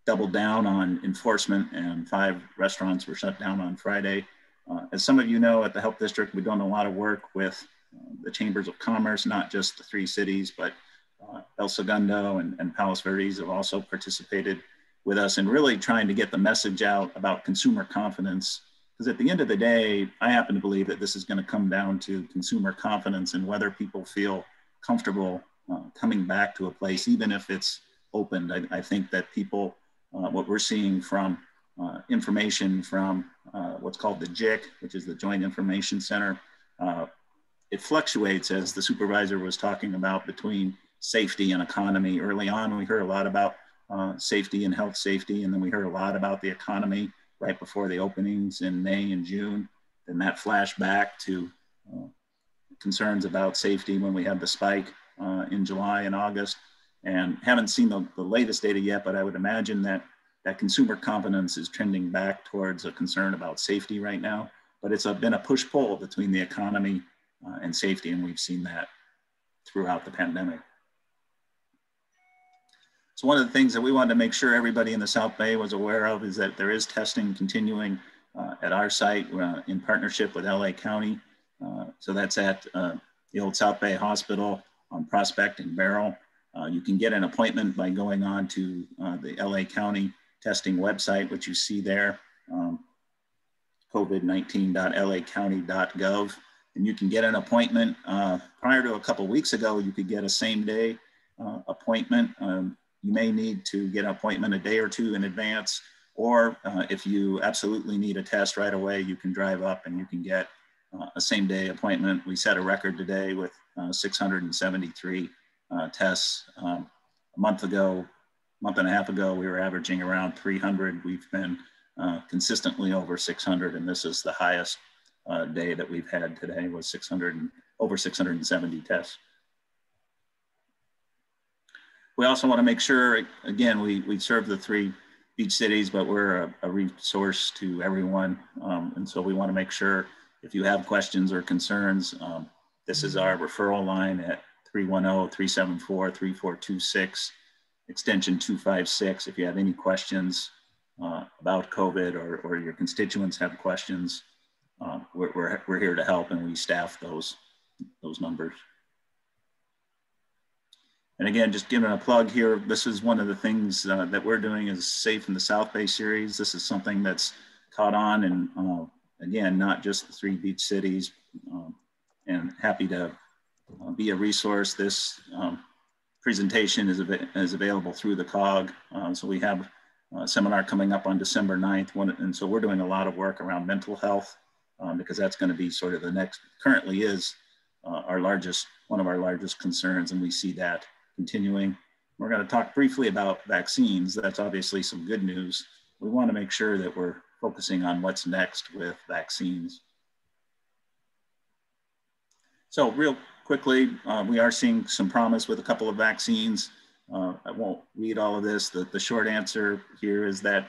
doubled down on enforcement, and 5 restaurants were shut down on Friday. As some of you know, at the Health District, we've done a lot of work with the Chambers of Commerce, not just the 3 cities, but El Segundo and Palos Verdes have also participated with us in really trying to get the message out about consumer confidence. Because at the end of the day, I happen to believe that this is going to come down to consumer confidence and whether people feel comfortable coming back to a place, even if it's opened. I think that people, what we're seeing from information from what's called the JIC, which is the Joint Information Center, it fluctuates, as the supervisor was talking about, between safety and economy. Early on, we heard a lot about safety and health safety, and then we heard a lot about the economy right before the openings in May and June. Then that flashed back to concerns about safety when we had the spike in July and August. And haven't seen the latest data yet, but I would imagine that consumer confidence is trending back towards a concern about safety right now. But it's been a push-pull between the economy and safety, and we've seen that throughout the pandemic. So one of the things that we wanted to make sure everybody in the South Bay was aware of is that there is testing continuing at our site in partnership with LA County. So that's at the old South Bay Hospital on Prospect and Barrel. You can get an appointment by going on to the LA County testing website, which you see there, covid19.lacounty.gov. And you can get an appointment. Prior to a couple of weeks ago, you could get a same-day appointment. You may need to get an appointment a day or 2 in advance, or if you absolutely need a test right away, you can drive up and you can get a same-day appointment. We set a record today with 673 tests. A month and a half ago, we were averaging around 300. We've been consistently over 600, and this is the highest day that we've had today, was over 670 tests. We also want to make sure, again, we serve the 3 beach cities, but we're a resource to everyone. And so we want to make sure if you have questions or concerns, this is our referral line at 310-374-3426, extension 256. If you have any questions about COVID or your constituents have questions, we're here to help, and we staff those numbers. And again, just giving a plug here, this is one of the things that we're doing is Safe in the South Bay series. This is something that's caught on, and again, not just the 3 beach cities, and happy to be a resource. This presentation is available through the COG. So we have a seminar coming up on December 9th. And so we're doing a lot of work around mental health because that's going to be sort of the next, currently is one of our largest concerns, and we see that continuing. We're going to talk briefly about vaccines. That's obviously some good news. We want to make sure that we're focusing on what's next with vaccines. So real quickly, we are seeing some promise with a couple of vaccines. I won't read all of this. The short answer here is that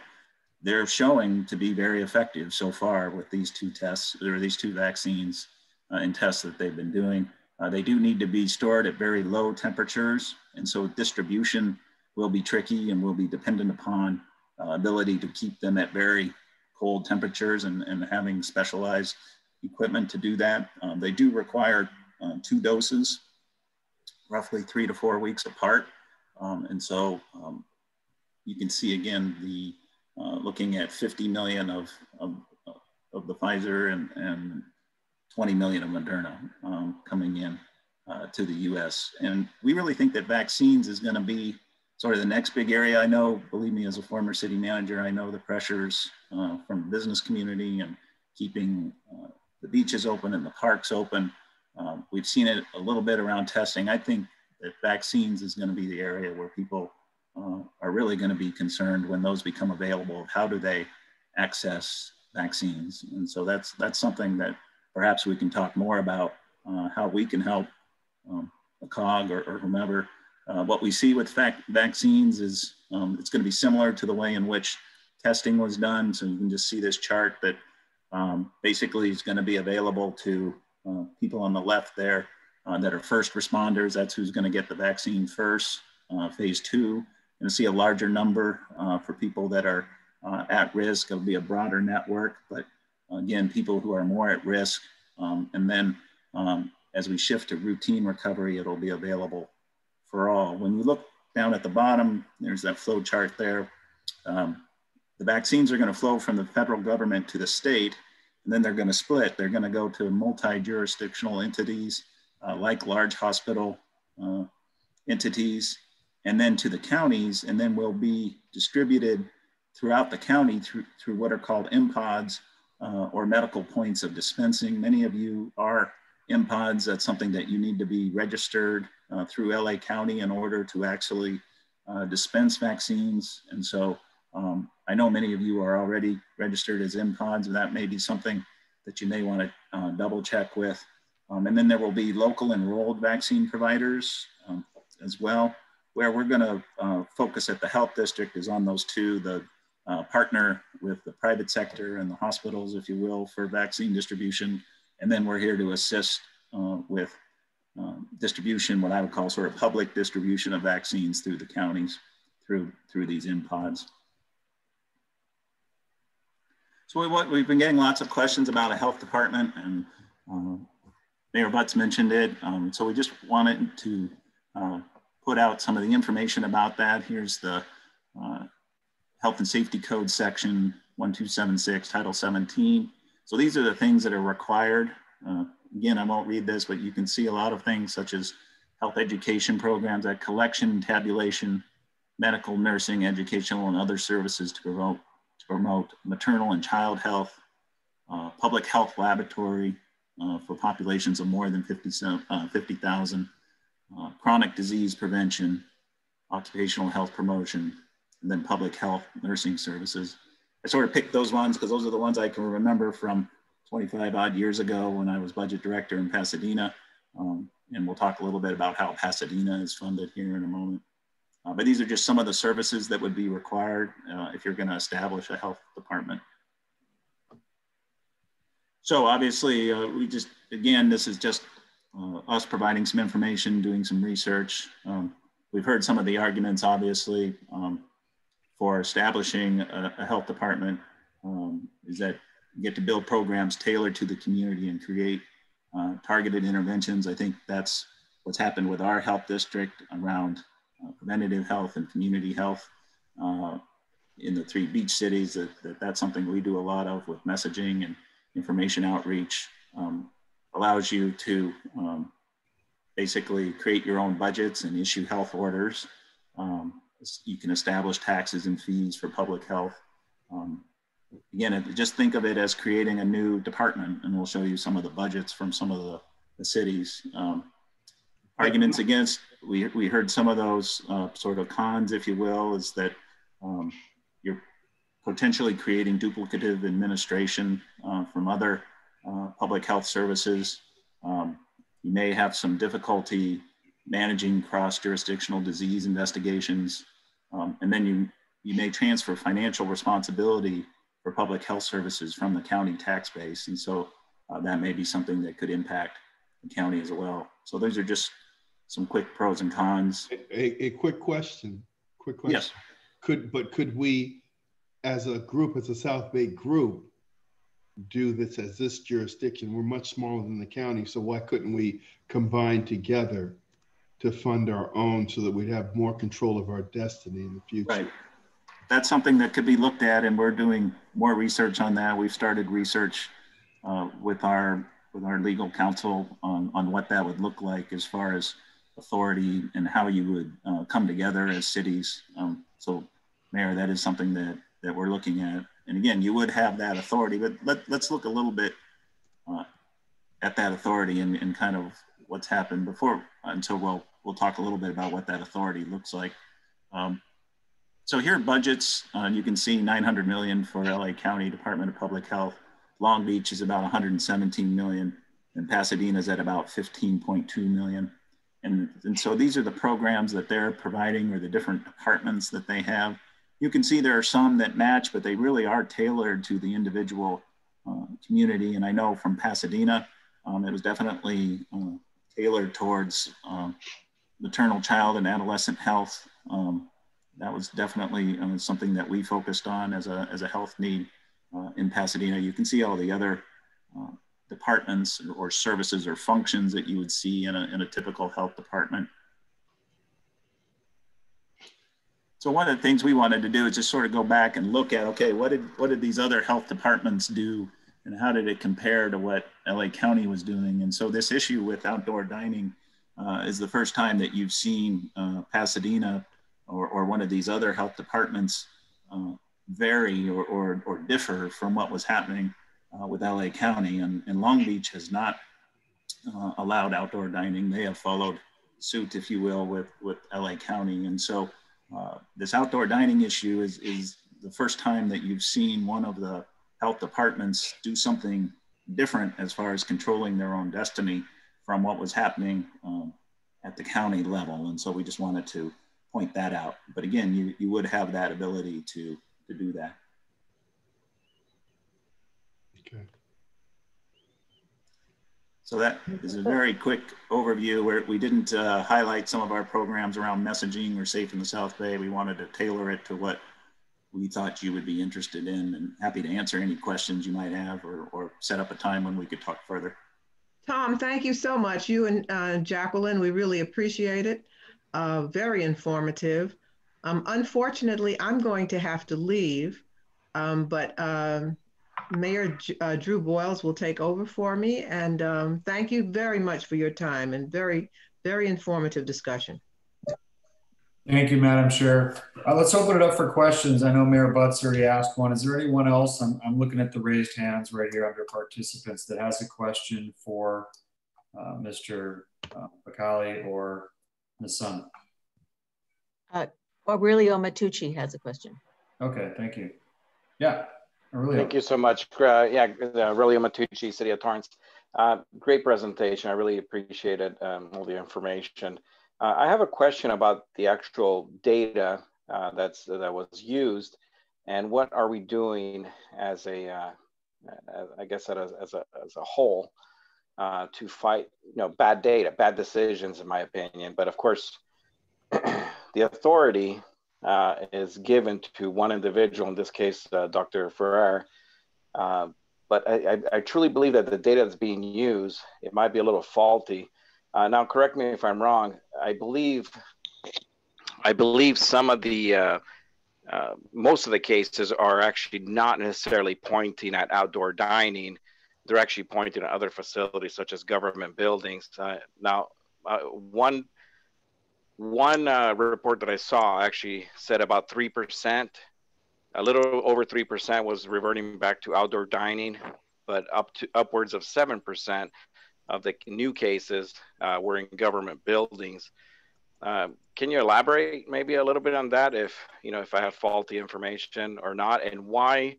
they're showing to be very effective so far with these 2 tests, or these 2 vaccines and tests that they've been doing. They do need to be stored at very low temperatures, and so distribution will be tricky and will be dependent upon ability to keep them at very cold temperatures and having specialized equipment to do that. They do require 2 doses, roughly 3 to 4 weeks apart. And so you can see again the looking at 50 million of the Pfizer and 20 million of Moderna coming in to the U.S. And we really think that vaccines is going to be sort of the next big area. I know, believe me, as a former city manager, I know the pressures from the business community and keeping the beaches open and the parks open. We've seen it a little bit around testing. I think that vaccines is going to be the area where people are really going to be concerned when those become available. How do they access vaccines? And so that's something that perhaps we can talk more about, how we can help a COG or whomever. What we see with vaccines is it's going to be similar to the way in which testing was done. So you can just see this chart that basically is going to be available to people on the left there that are first responders. That's who's going to get the vaccine first. Phase 2, you're going to see a larger number for people that are at risk. It'll be a broader network, but again, people who are more at risk. And then as we shift to routine recovery, it'll be available for all. When you look down at the bottom, there's that flow chart there. The vaccines are going to flow from the federal government to the state, and then they're going to split. They're going to go to multi-jurisdictional entities like large hospital entities, and then to the counties, and then will be distributed throughout the county through what are called MPODs or medical points of dispensing. Many of you are MPODs. That's something that you need to be registered through LA County in order to actually dispense vaccines. And so I know many of you are already registered as MPODs, and that may be something that you may want to double check with. And then there will be local enrolled vaccine providers as well, where we're going to focus at the health district is on those two, the partner with the private sector and the hospitals, if you will, for vaccine distribution. And then we're here to assist with distribution, what I would call sort of public distribution of vaccines through the counties, through these MPODs. So we've been getting lots of questions about a health department, and Mayor Butts mentioned it. So we just wanted to put out some of the information about that. Here's the Health and Safety Code section 1276, Title 17. So these are the things that are required. Again, I won't read this, but you can see a lot of things such as health education programs, that collection, tabulation, medical, nursing, educational, and other services to promote maternal and child health, public health laboratory for populations of more than 50,000, chronic disease prevention, occupational health promotion, and then public health nursing services. I sort of picked those ones because those are the ones I can remember from 25 odd years ago when I was budget director in Pasadena. And we'll talk a little bit about how Pasadena is funded here in a moment. But these are just some of the services that would be required if you're going to establish a health department. So obviously, we just, again, this is just us providing some information, doing some research. We've heard some of the arguments, obviously, for establishing a health department is that you get to build programs tailored to the community and create targeted interventions. I think that's what's happened with our health district around preventative health and community health in the 3 beach cities. That's something we do a lot of with messaging and information outreach. Allows you to basically create your own budgets and issue health orders. You can establish taxes and fees for public health. Again, just think of it as creating a new department, and we'll show you some of the budgets from some of the cities. Arguments against, we heard some of those sort of cons, if you will, is that you're potentially creating duplicative administration from other public health services. You may have some difficulty managing cross-jurisdictional disease investigations. And then you may transfer financial responsibility for public health services from the county tax base. And so that may be something that could impact the county as well. So those are just some quick pros and cons. A quick question. Yes. Could we, as a group, as a South Bay group, do this as this jurisdiction? We're much smaller than the county, so why couldn't we combine together to fund our own so that we'd have more control of our destiny in the future? Right. that's something that could be looked at, and we're doing more research on that. We've started research with our legal counsel on what that would look like as far as authority and how you would come together as cities. So, Mayor, that is something that we're looking at. And again, you would have that authority, but let's look a little bit at that authority and kind of what's happened before. And so we'll talk a little bit about what that authority looks like. So here are budgets. You can see 900 million for LA County Department of Public Health. Long Beach is about 117 million, and Pasadena is at about 15.2 million. And so these are the programs that they're providing, or the different departments that they have. You can see there are some that match, but they really are tailored to the individual community. And I know from Pasadena, it was definitely tailored towards maternal, child, and adolescent health. That was definitely something that we focused on as a health need in Pasadena. You can see all the other departments or services or functions that you would see in a typical health department. So one of the things we wanted to do is just sort of go back and look at, okay, what did these other health departments do, and how did it compare to what LA County was doing? And so this issue with outdoor dining is the first time that you've seen Pasadena or one of these other health departments vary or differ from what was happening with LA County. And Long Beach has not allowed outdoor dining. They have followed suit, if you will, with LA County. And so this outdoor dining issue is the first time that you've seen one of the health departments do something different as far as controlling their own destiny from what was happening at the county level. And so we just wanted to point that out. But again, you would have that ability to do that. Okay. So that is a very quick overview where we didn't highlight some of our programs around messaging or Safe in the South Bay. We wanted to tailor it to what we thought you would be interested in, and happy to answer any questions you might have or set up a time when we could talk further. Tom, thank you so much. You and Jacqueline, we really appreciate it. Very informative. Unfortunately, I'm going to have to leave, but Mayor Drew Boyles will take over for me. And thank you very much for your time and very, very informative discussion. Thank you, Madam Chair. Let's open it up for questions. I know Mayor Butts already asked one. Is there anyone else? I'm looking at the raised hands right here under participants that has a question for Mr. Bacali or Ms. Sun. Aurelio Matucci has a question. Okay, thank you. Yeah, Aurelio. Thank you so much. Aurelio Matucci, City of Torrance. Great presentation. I really appreciated all the information. I have a question about the actual data that was used, and what are we doing as a, I guess as a whole to fight, bad data, bad decisions, in my opinion. But of course, the authority is given to one individual, in this case, Dr. Ferrer. But I truly believe that the data that's being used, it might be a little faulty. Now, correct me if I'm wrong. I believe some of the, most of the cases are actually not necessarily pointing at outdoor dining. They're actually pointing at other facilities such as government buildings. Now, one report that I saw actually said about 3%, a little over 3% was reverting back to outdoor dining, but upwards of 7% of the new cases were in government buildings. Can you elaborate maybe a little bit on that, if I have faulty information or not, and why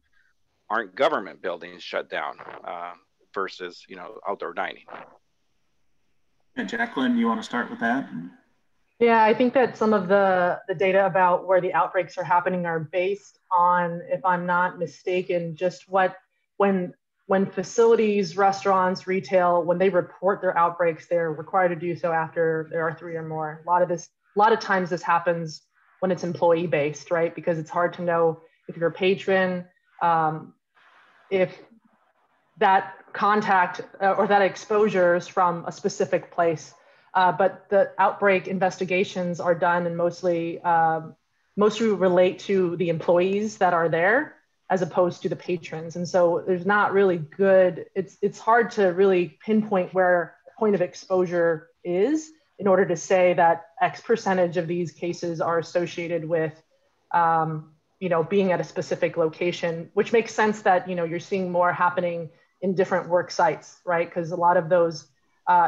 aren't government buildings shut down versus outdoor dining? And Jacqueline, you want to start with that? Yeah, I think that some of the data about where the outbreaks are happening are based on, if I'm not mistaken, just when facilities, restaurants, retail, when they report their outbreaks, they're required to do so after there are 3 or more. A lot of times this happens when it's employee based, right? Because it's hard to know if you're a patron, if that contact or that exposure is from a specific place. But the outbreak investigations are done in mostly mostly relate to the employees that are there as opposed to the patrons. And so there's not really good, it's hard to really pinpoint where point of exposure is in order to say that X percentage of these cases are associated with, being at a specific location, which makes sense that, you're seeing more happening in different work sites, right? Because a lot of those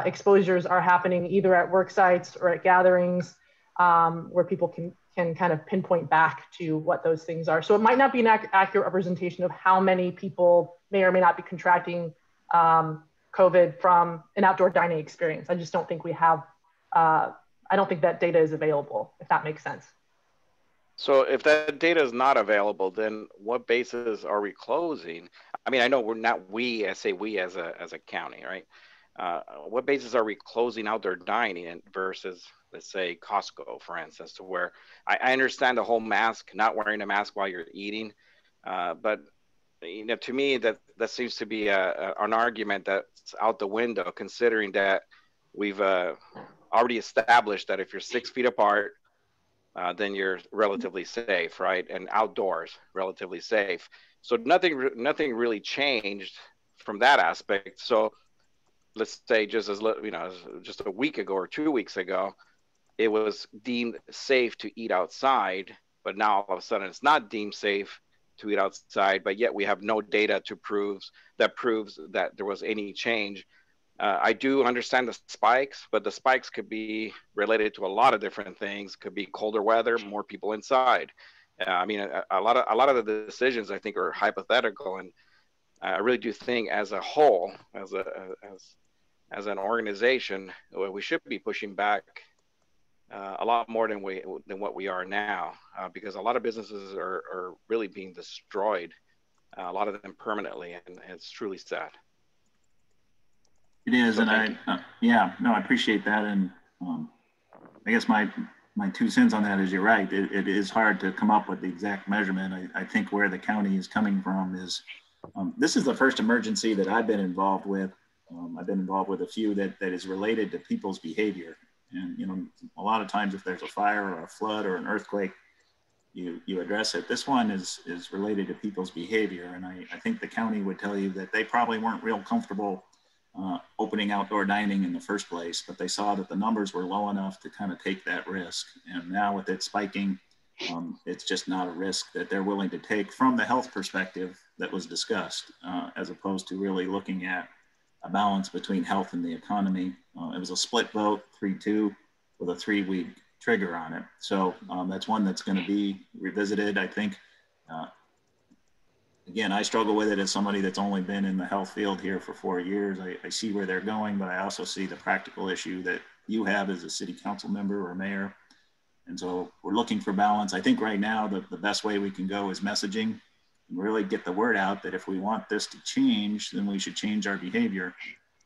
exposures are happening either at work sites or at gatherings where people can kind of pinpoint back to what those things are. So it might not be an accurate representation of how many people may or may not be contracting COVID from an outdoor dining experience. I just don't think we have, I don't think that data is available, if that makes sense. So if that data is not available, then what bases are we closing? I mean, I know we're not I say we as a county, right? What bases are we closing outdoor dining versus, let's say, Costco, for instance, to where I understand the whole mask, not wearing a mask while you're eating, but to me that seems to be an argument that's out the window, considering that we've already established that if you're 6 feet apart, then you're relatively safe, right? And outdoors, relatively safe. So nothing really changed from that aspect. So let's say just just a week ago or 2 weeks ago, it was deemed safe to eat outside, but now all of a sudden it's not deemed safe to eat outside, but yet we have no data to proves that there was any change. I do understand the spikes, but the spikes could be related to a lot of different things. Could be colder weather, more people inside. I mean, a lot of the decisions I think are hypothetical, and I really do think as a whole, as an organization, we should be pushing back a lot more than what we are now, because a lot of businesses are really being destroyed, a lot of them permanently, and it's truly sad. It is, so, and I appreciate that, and I guess my 2 cents on that is you're right. It is hard to come up with the exact measurement. I think where the county is coming from is this is the first emergency that I've been involved with. I've been involved with a few that is related to people's behavior, and a lot of times if there's a fire or a flood or an earthquake, you address it. This one is related to people's behavior, and I think the county would tell you that they probably weren't real comfortable opening outdoor dining in the first place, but they saw that the numbers were low enough to kind of take that risk. And now with it spiking, it's just not a risk that they're willing to take from the health perspective that was discussed, as opposed to really looking at a balance between health and the economy. It was a split vote, 3-2, with a 3-week trigger on it. So that's one that's going to be revisited, I think. Again, I struggle with it as somebody that's only been in the health field here for 4 years. I see where they're going, but I also see the practical issue that you have as a city council member or mayor. And so we're looking for balance. I think right now the best way we can go is messaging and really get the word out that if we want this to change, then we should change our behavior.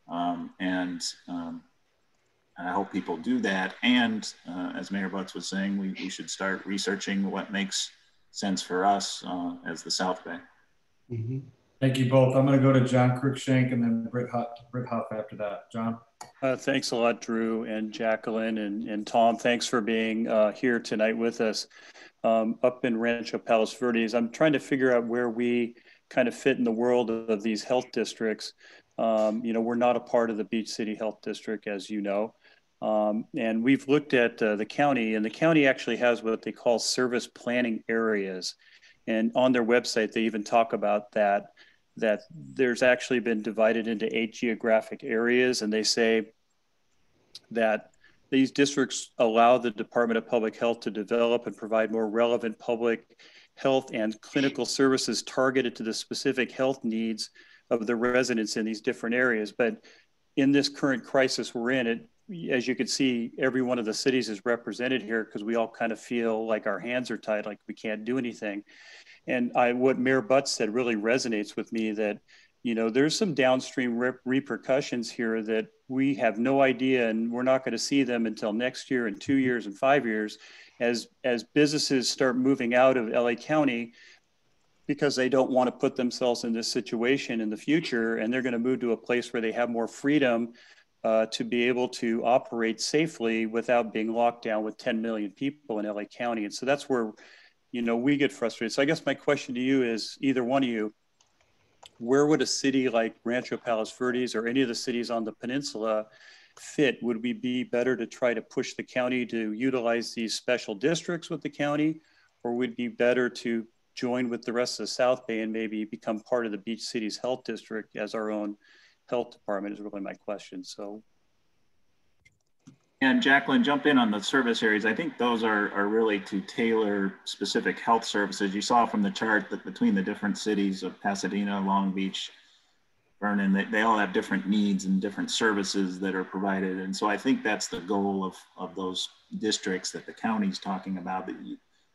And I hope people do that. And as Mayor Butts was saying, we should start researching what makes sense for us as the South Bay. Mm-hmm. Thank you both. I'm going to go to John Cruikshank and then Britt Huff after that. John. Thanks a lot, Drew and Jacqueline and Tom. Thanks for being here tonight with us. Up in Rancho Palos Verdes, I'm trying to figure out where we kind of fit in the world of these health districts. We're not a part of the Beach City Health District, as you know. And we've looked at the county, and the county actually has what they call service planning areas. And on their website, they even talk about that there's actually been divided into 8 geographic areas. And they say that these districts allow the Department of Public Health to develop and provide more relevant public health and clinical services targeted to the specific health needs of the residents in these different areas. But in this current crisis we're in, as you can see, every one of the cities is represented here because we all kind of feel like our hands are tied, like we can't do anything. And what Mayor Butts said really resonates with me, that, there's some downstream repercussions here that we have no idea, and we're not going to see them until next year and 2 years and 5 years as businesses start moving out of LA County because they don't want to put themselves in this situation in the future. And they're going to move to a place where they have more freedom to be able to operate safely without being locked down with 10 million people in LA County. And so that's where we get frustrated. So I guess my question to you is, either one of you, where would a city like Rancho Palos Verdes or any of the cities on the peninsula fit? Would we be better to try to push the county to utilize these special districts with the county, or would it be better to join with the rest of the South Bay and maybe become part of the Beach Cities Health District as our own health department is really my question. So. And Jacqueline, jump in on the service areas. I think those are really to tailor specific health services. You saw from the chart that between the different cities of Pasadena, Long Beach, Vernon, they all have different needs and different services that are provided. And so I think that's the goal of those districts that the county's talking about, that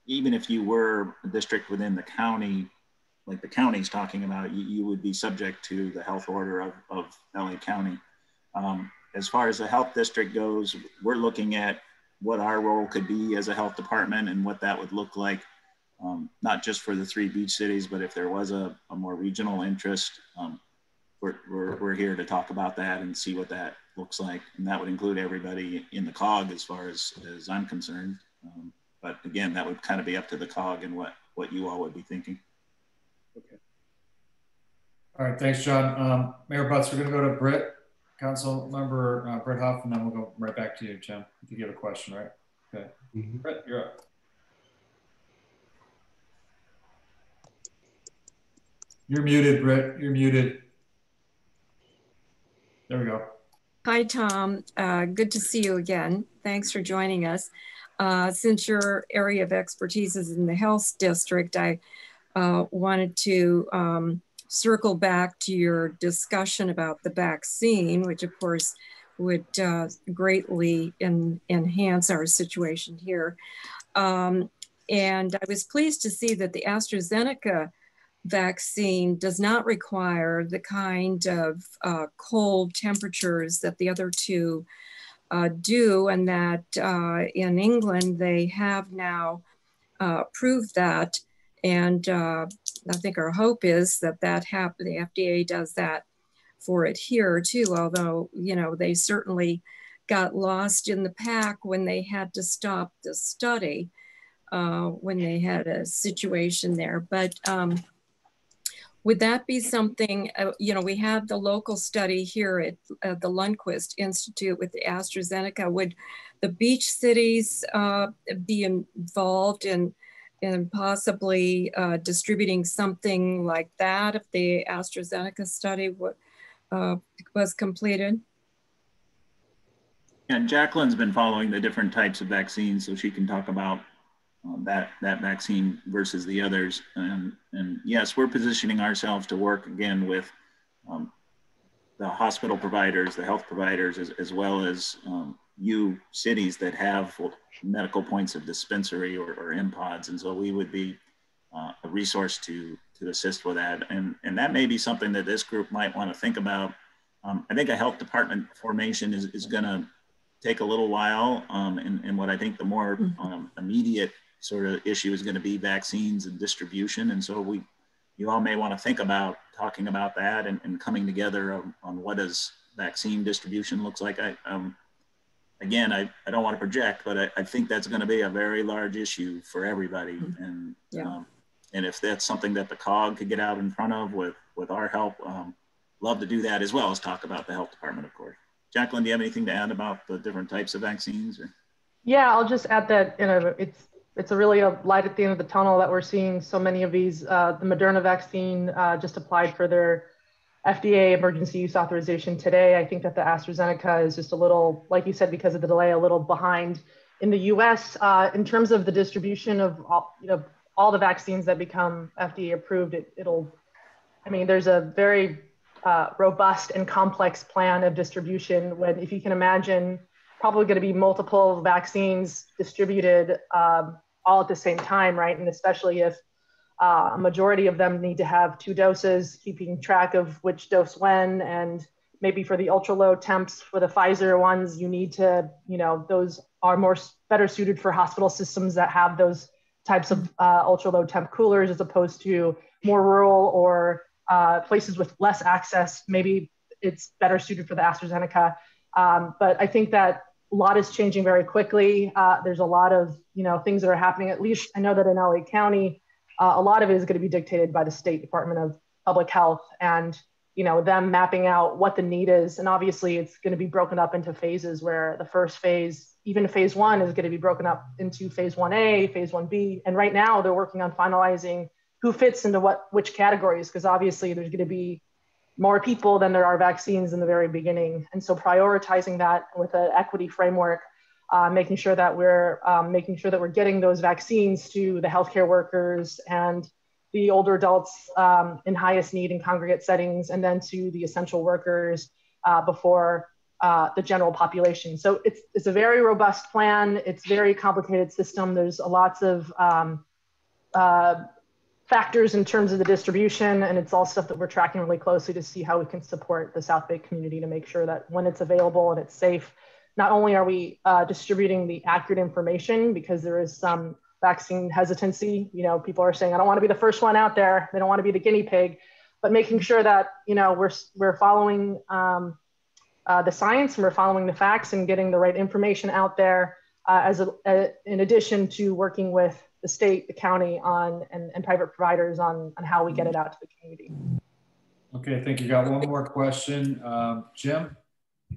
even if you were a district within the county, like the county's talking about, you would be subject to the health order of LA County. As far as the health district goes, we're looking at what our role could be as a health department and what that would look like, not just for the 3 beach cities, but if there was a more regional interest, we're here to talk about that and see what that looks like. And that would include everybody in the COG as far as I'm concerned. But again, that would kind of be up to the COG and what you all would be thinking. Okay. All right, thanks, John. Mayor Butts, we're gonna go to Britt. Council member Britt Huff, and then we'll go right back to you, Jim. I think you have a question, right? Okay. Britt, you're up. You're muted, Britt. You're muted. There we go. Hi, Tom. Good to see you again. Thanks for joining us. Since your area of expertise is in the health district, I wanted to circle back to your discussion about the vaccine, which of course would greatly enhance our situation here. And I was pleased to see that the AstraZeneca vaccine does not require the kind of cold temperatures that the other two do, and that in England they have now proved that. And I think our hope is that the FDA does that for it here too, although, they certainly got lost in the pack when they had to stop the study, when they had a situation there. But would that be something, we have the local study here at the Lundquist Institute with the AstraZeneca. Would the beach cities be involved in possibly distributing something like that if the AstraZeneca study was completed? And Jacqueline's been following the different types of vaccines, so she can talk about that vaccine versus the others. And yes, we're positioning ourselves to work again with the hospital providers, the health providers, as well as cities that have medical points of dispensary or MPODs. And so we would be a resource to assist with that. And that may be something that this group might want to think about. I think a health department formation is going to take a little while. And what I think the more immediate sort of issue is going to be vaccines and distribution. And so you all may want to think about talking about that and coming together on what does vaccine distribution looks like. Again, I don't want to project, but I think that's going to be a very large issue for everybody. And and if that's something that the COG could get out in front of with our help, love to do that, as well as talk about the health department, of course. Jacqueline, do you have anything to add about the different types of vaccines? Or? Yeah, I'll just add that it's really a light at the end of the tunnel that we're seeing so many of these. The Moderna vaccine just applied for their FDA emergency use authorization today. I think that the AstraZeneca is just a little, like you said, because of the delay, a little behind in the US. In terms of the distribution of all the vaccines that become FDA approved, there's a very robust and complex plan of distribution when, if you can imagine, probably going to be multiple vaccines distributed all at the same time, right? And especially if a majority of them need to have 2 doses, keeping track of which dose when, and maybe for the ultra low temps, for the Pfizer ones, you need to, those are better suited for hospital systems that have those types of ultra low temp coolers, as opposed to more rural or places with less access. Maybe it's better suited for the AstraZeneca. But I think that lot is changing very quickly. There's a lot of things that are happening. At least I know that in LA County, a lot of it is going to be dictated by the State Department of Public Health and them mapping out what the need is. And obviously it's going to be broken up into phases where the first phase, even phase 1, is going to be broken up into phase 1A, phase 1B. And right now they're working on finalizing who fits into which categories, because obviously there's going to be more people than there are vaccines in the very beginning. And so prioritizing that with an equity framework, making sure that we're getting those vaccines to the healthcare workers and the older adults in highest need in congregate settings, and then to the essential workers before the general population. So it's a very robust plan. It's a very complicated system. There's lots of factors in terms of the distribution, and it's all stuff that we're tracking really closely to see how we can support the South Bay community to make sure that when it's available and it's safe, not only are we distributing the accurate information, because there is some vaccine hesitancy, people are saying, I don't want to be the first one out there, they don't want to be the guinea pig, but making sure that we're following the science and we're following the facts and getting the right information out there, in addition to working with the state, the county and private providers on how we get it out to the community. Okay, thank you. Got one more question. Jim,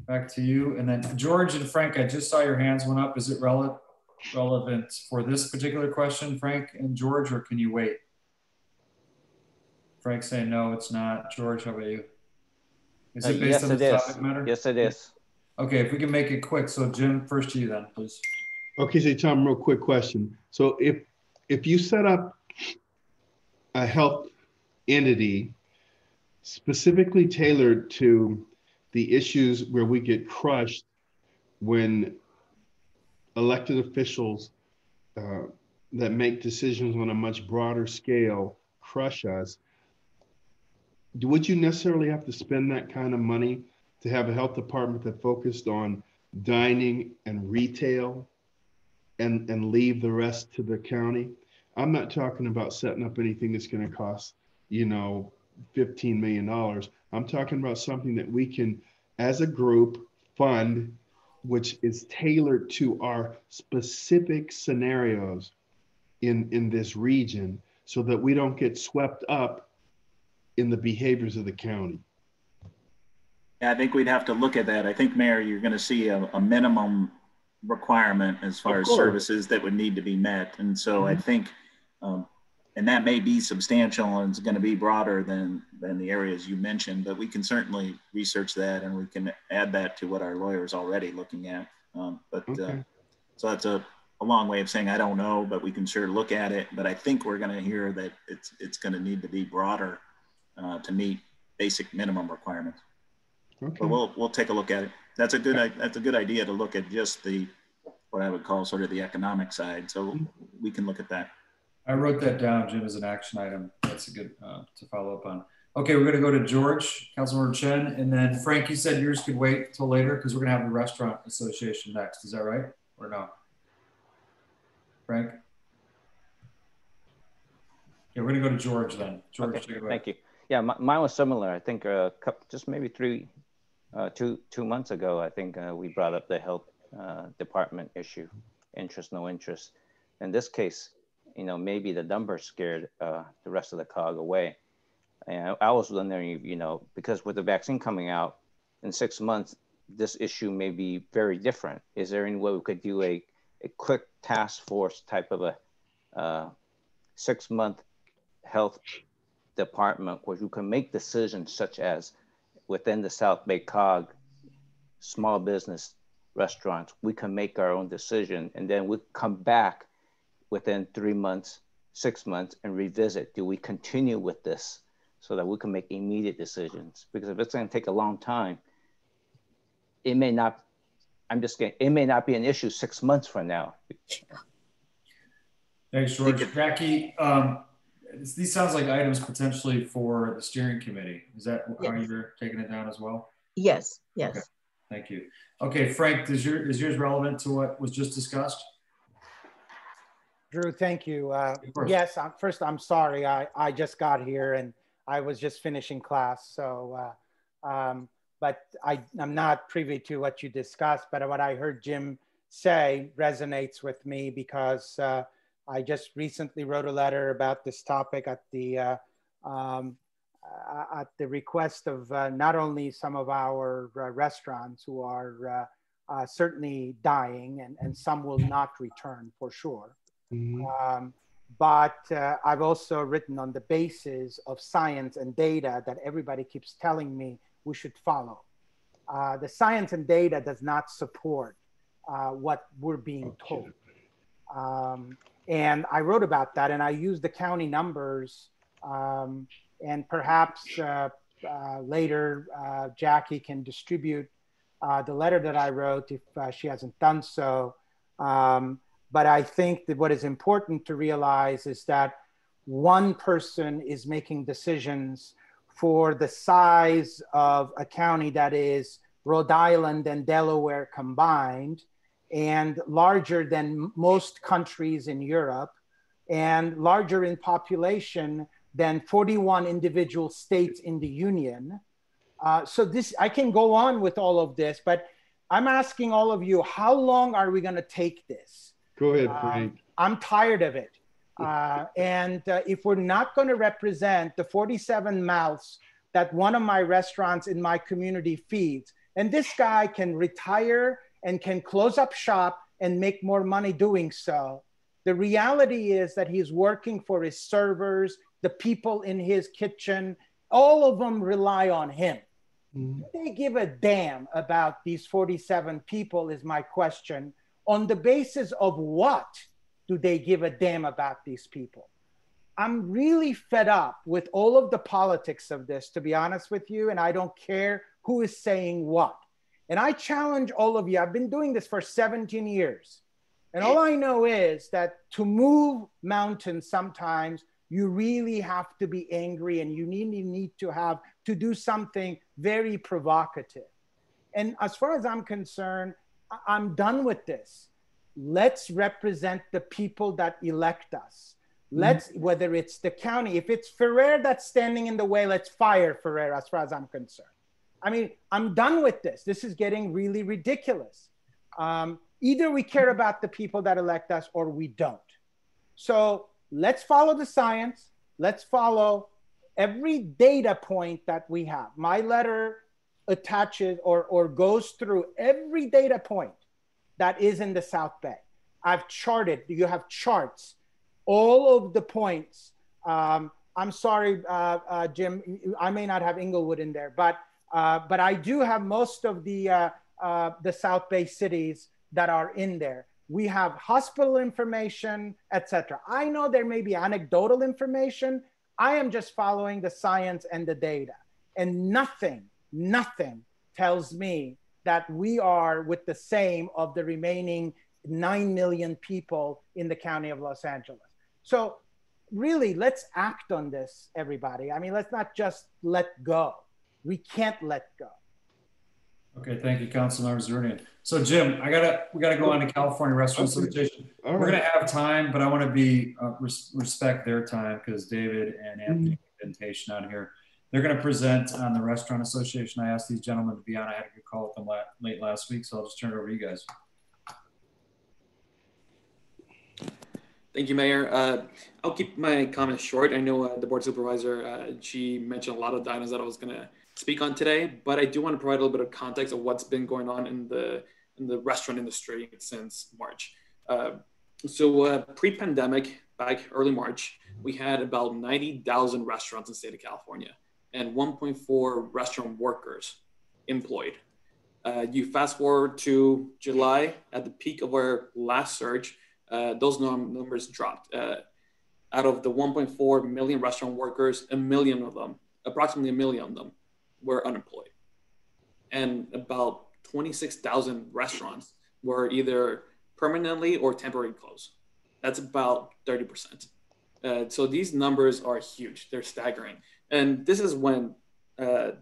back to you. And then George and Frank, I just saw your hands went up. Is it relevant for this particular question, Frank and George, or can you wait? Frank saying no, it's not. George, how about you? Is it based on the topic matter? Yes, it is. Okay, if we can make it quick. So Jim, first to you then, please. Okay, so Tom, real quick question. So if you set up a health entity specifically tailored to the issues where we get crushed when elected officials that make decisions on a much broader scale crush us, would you necessarily have to spend that kind of money to have a health department that focused on dining and retail and leave the rest to the county? I'm not talking about setting up anything that's going to cost, $15 million. I'm talking about something that we can, as a group, fund, which is tailored to our specific scenarios in this region, so that we don't get swept up in the behaviors of the county. Yeah, I think we'd have to look at that. I think, Mayor, you're going to see a minimum requirement as far as services that would need to be met. And so I think, and that may be substantial and it's going to be broader than the areas you mentioned, but we can certainly research that and we can add that to what our lawyer's already looking at. So that's a long way of saying I don't know, but we can sure look at it. But I think we're going to hear that it's going to need to be broader to meet basic minimum requirements. Okay. But we'll take a look at it. That's a good idea to look at just what I would call sort of the economic side. So we can look at that. I wrote that down, Jim, as an action item. That's a good to follow up on. Okay, we're going to go to George, Councilmember Chen, and then Frank. You said yours could wait till later because we're going to have the Restaurant Association next. Is that right or no? Frank. Yeah, we're going to go to George then. George, okay, take it away. Thank you. Yeah, mine was similar. I think just maybe two months ago, I think we brought up the health department issue, interest, no interest. In this case, maybe the numbers scared the rest of the COG away. And I was wondering, because with the vaccine coming out in 6 months, this issue may be very different. Is there any way we could do a quick task force type of a 6-month health department where you can make decisions such as within the South Bay COG, small business restaurants, we can make our own decision and then we come back within 3 months, 6 months and revisit, do we continue with this so that we can make immediate decisions? Because if it's going to take a long time, it may not, it may not be an issue 6 months from now. Thanks, George. Jackie, these sounds like items potentially for the steering committee. Is that how you're taking it down as well? Yes, yes. Okay. Thank you. Okay, Frank, is yours relevant to what was just discussed? Drew, thank you. Yes, first, I'm sorry. I just got here and I was just finishing class. So but I'm not privy to what you discussed, but what I heard Jim say resonates with me because I just recently wrote a letter about this topic at the request of not only some of our restaurants who are certainly dying and some will not return for sure. But I've also written on the basis of science and data that everybody keeps telling me we should follow. The science and data does not support what we're being told. And I wrote about that and I used the county numbers and perhaps later Jackie can distribute the letter that I wrote if she hasn't done so. But I think that what is important to realize is that one person is making decisions for the size of a county that is Rhode Island and Delaware combined, and larger than most countries in Europe, and larger in population than 41 individual states in the Union. So this, I can go on with all of this, but I'm asking all of you, how long are we gonna take this? Go ahead, Frank. I'm tired of it. And if we're not going to represent the 47 mouths that one of my restaurants in my community feeds, and this guy can retire and can close up shop and make more money doing so, the reality is that he's working for his servers, the people in his kitchen, all of them rely on him. Do they give a damn about these 47 people is my question. On the basis of what do they give a damn about these people? I'm really fed up with all of the politics of this, to be honest with you, and I don't care who is saying what. And I challenge all of you, I've been doing this for 17 years. And all I know is that to move mountains sometimes, you really have to be angry and you need to do something very provocative. And as far as I'm concerned, I'm done with this. Let's represent the people that elect us. Let's, whether it's the county, if it's Ferrer that's standing in the way, let's fire Ferrer as far as I'm concerned. I mean, I'm done with this. This is getting really ridiculous. Either we care about the people that elect us or we don't. So let's follow the science. Let's follow every data point that we have. My letter attaches or goes through every data point that is in the South Bay. I've charted, you have charts, all of the points. I'm sorry, Jim, I may not have Inglewood in there, but I do have most of the South Bay cities that are in there. We have hospital information, etc. I know there may be anecdotal information. I am just following the science and the data, and nothing tells me that we are with the same of the remaining 9 million people in the county of Los Angeles. So really, let's act on this, everybody. I mean, let's not just let go. We can't let go. Okay, thank you, Councilmember Zernian. So Jim, we gotta go on to California Restaurant Association. All right. We're gonna have time, but I want to be respect their time because David and Anthony invitation on here. They're going to present on the Restaurant Association. I asked these gentlemen to be on. I had a good call with them late last week, so I'll just turn it over to you guys. Thank you, Mayor. I'll keep my comments short. I know the board supervisor, she mentioned a lot of the items that I was going to speak on today, but I do want to provide a little bit of context of what's been going on in the restaurant industry since March. So pre-pandemic, back early March, we had about 90,000 restaurants in the state of California and 1.4 restaurant workers employed. You fast forward to July, at the peak of our last surge, those numbers dropped. Out of the 1.4 million restaurant workers, approximately a million of them were unemployed. And about 26,000 restaurants were either permanently or temporarily closed. That's about 30%. So these numbers are huge. They're staggering. And this is when the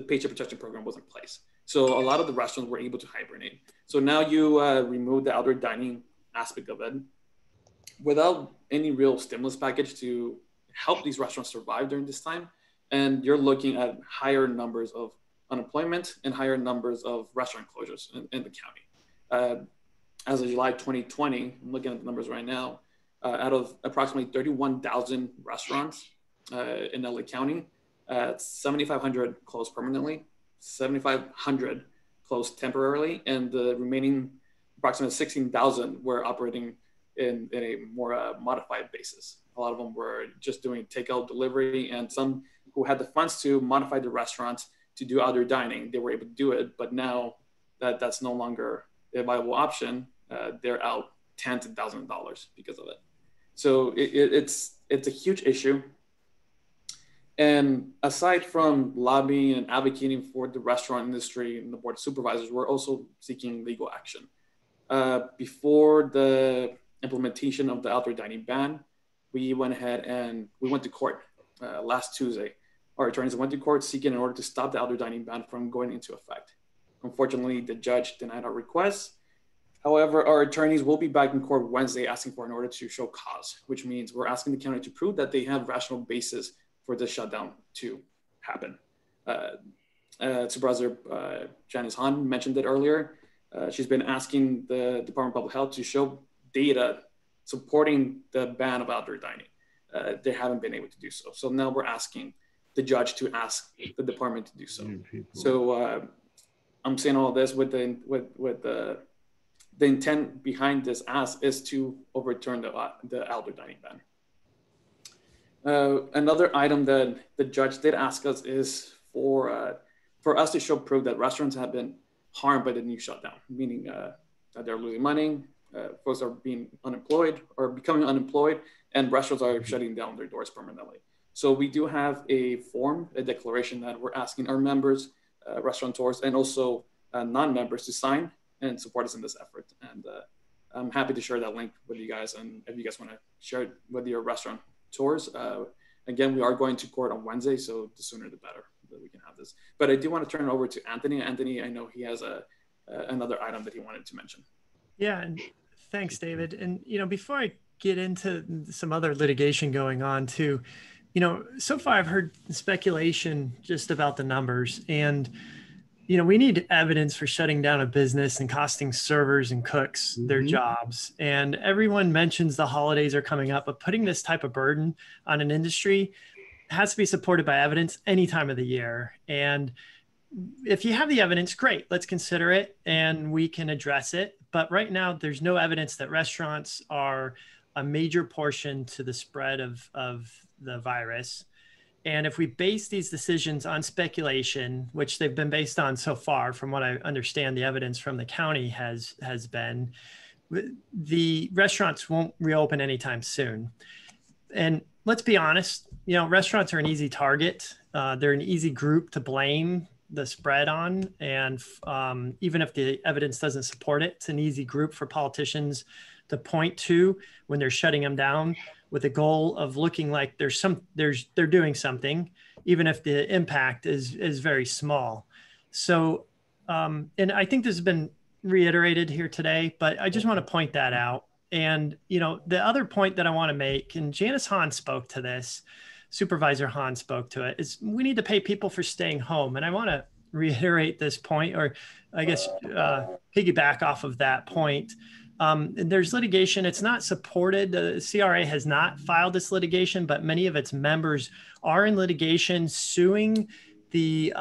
Paycheck Protection Program was in place. So a lot of the restaurants were able to hibernate. So now you remove the outdoor dining aspect of it without any real stimulus package to help these restaurants survive during this time. And you're looking at higher numbers of unemployment and higher numbers of restaurant closures in the county. As of July 2020, I'm looking at the numbers right now, out of approximately 31,000 restaurants in LA County, 7,500 closed permanently, 7,500 closed temporarily, and the remaining approximately 16,000 were operating in a more modified basis. A lot of them were just doing takeout delivery, and some who had the funds to modify the restaurants to do outdoor dining, they were able to do it. But now that's no longer a viable option. They're out tens of thousands of dollars because of it. So it's a huge issue. And aside from lobbying and advocating for the restaurant industry and the board of supervisors, we're also seeking legal action. Before the implementation of the outdoor dining ban, we went ahead and we went to court last Tuesday. Our attorneys went to court seeking in order to stop the outdoor dining ban from going into effect. Unfortunately, the judge denied our request. However, our attorneys will be back in court Wednesday asking for an order to show cause, which means we're asking the county to prove that they have rational basis for the shutdown to happen. Supervisor Janice Hahn mentioned it earlier. She's been asking the Department of Public Health to show data supporting the ban of outdoor dining. They haven't been able to do so. So now we're asking the judge to ask the department to do so. So I'm saying all this with the intent behind this ask is to overturn the outdoor dining ban. Another item that the judge did ask us is for us to show proof that restaurants have been harmed by the new shutdown, meaning that they're losing money, folks are being unemployed or becoming unemployed, and restaurants are shutting down their doors permanently. So we do have a form, a declaration that we're asking our members, restaurateurs, and also non-members to sign and support us in this effort. And I'm happy to share that link with you guys. And if you guys want to share it with your restaurateurs, again, we are going to court on Wednesday, so the sooner the better that we can have this. But I do want to turn it over to Anthony. Anthony, I know he has another item that he wanted to mention. Yeah, and thanks, David. And, before I get into some other litigation going on too, so far I've heard speculation just about the numbers, and, we need evidence for shutting down a business and costing servers and cooks their jobs. And everyone mentions the holidays are coming up, but putting this type of burden on an industry has to be supported by evidence any time of the year. And if you have the evidence, great, let's consider it and we can address it. But right now, there's no evidence that restaurants are a major portion to the spread of the virus. And if we base these decisions on speculation, which they've been based on so far, from what I understand, the evidence from the county has been, the restaurants won't reopen anytime soon. And let's be honest, restaurants are an easy target. They're an easy group to blame the spread on. And even if the evidence doesn't support it, it's an easy group for politicians to point to when they're shutting them down, with the goal of looking like they're doing something, even if the impact is very small. So, and I think this has been reiterated here today, but I just want to point that out. And, the other point that I want to make, and Janice Hahn spoke to this, Supervisor Hahn spoke to it, is we need to pay people for staying home. And I want to reiterate this point, or I guess piggyback off of that point. There's litigation. It's not supported. The CRA has not filed this litigation, but many of its members are in litigation suing the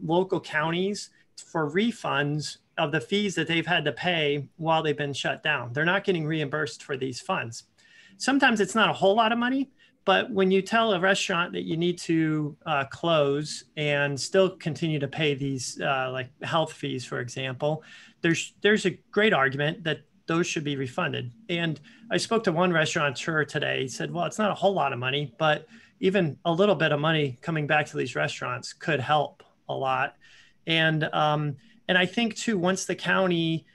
local counties for refunds of the fees that they've had to pay while they've been shut down. They're not getting reimbursed for these funds. Sometimes it's not a whole lot of money, but when you tell a restaurant that you need to close and still continue to pay these like health fees, for example, there's a great argument that those should be refunded. And I spoke to one restaurateur today. He said, well, it's not a whole lot of money, but even a little bit of money coming back to these restaurants could help a lot. And I think too, once the county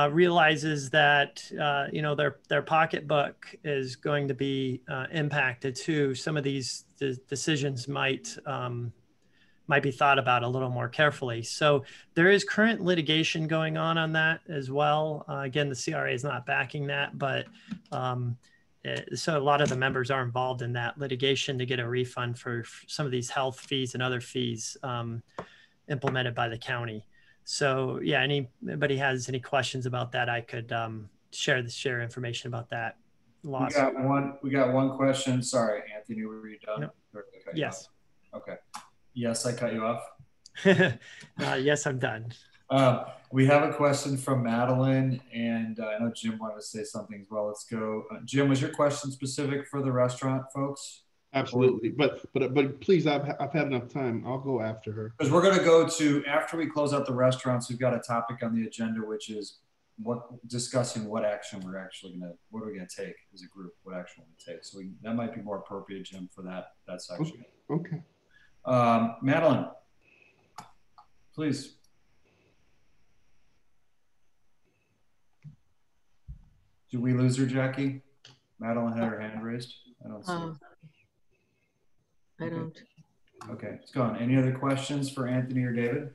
realizes that, their pocketbook is going to be impacted too, some of these decisions might be thought about a little more carefully. So there is current litigation going on that as well. Again, the CRA is not backing that, but so a lot of the members are involved in that litigation to get a refund for some of these health fees and other fees. implemented by the county. So yeah, anybody has any questions about that, I could share information about that. We got one question. Sorry, Anthony, were you done? Nope. Yes. Okay. Yes, I cut you off. Yes, I'm done. We have a question from Madeline, and I know Jim wanted to say something as well. Let's go. Jim, was your question specific for the restaurant folks? Absolutely, but please, I've had enough time. I'll go after her. Because we're going to go to, after we close out the restaurants, we've got a topic on the agenda, which is discussing what action what are we going to take as a group, what action we're going to take. So that might be more appropriate, Jim, for that section. Okay. Madeline, please. Did we lose her, Jackie? Madeline had her hand raised. I don't see it. I don't. Okay, it's gone. Any other questions for Anthony or David?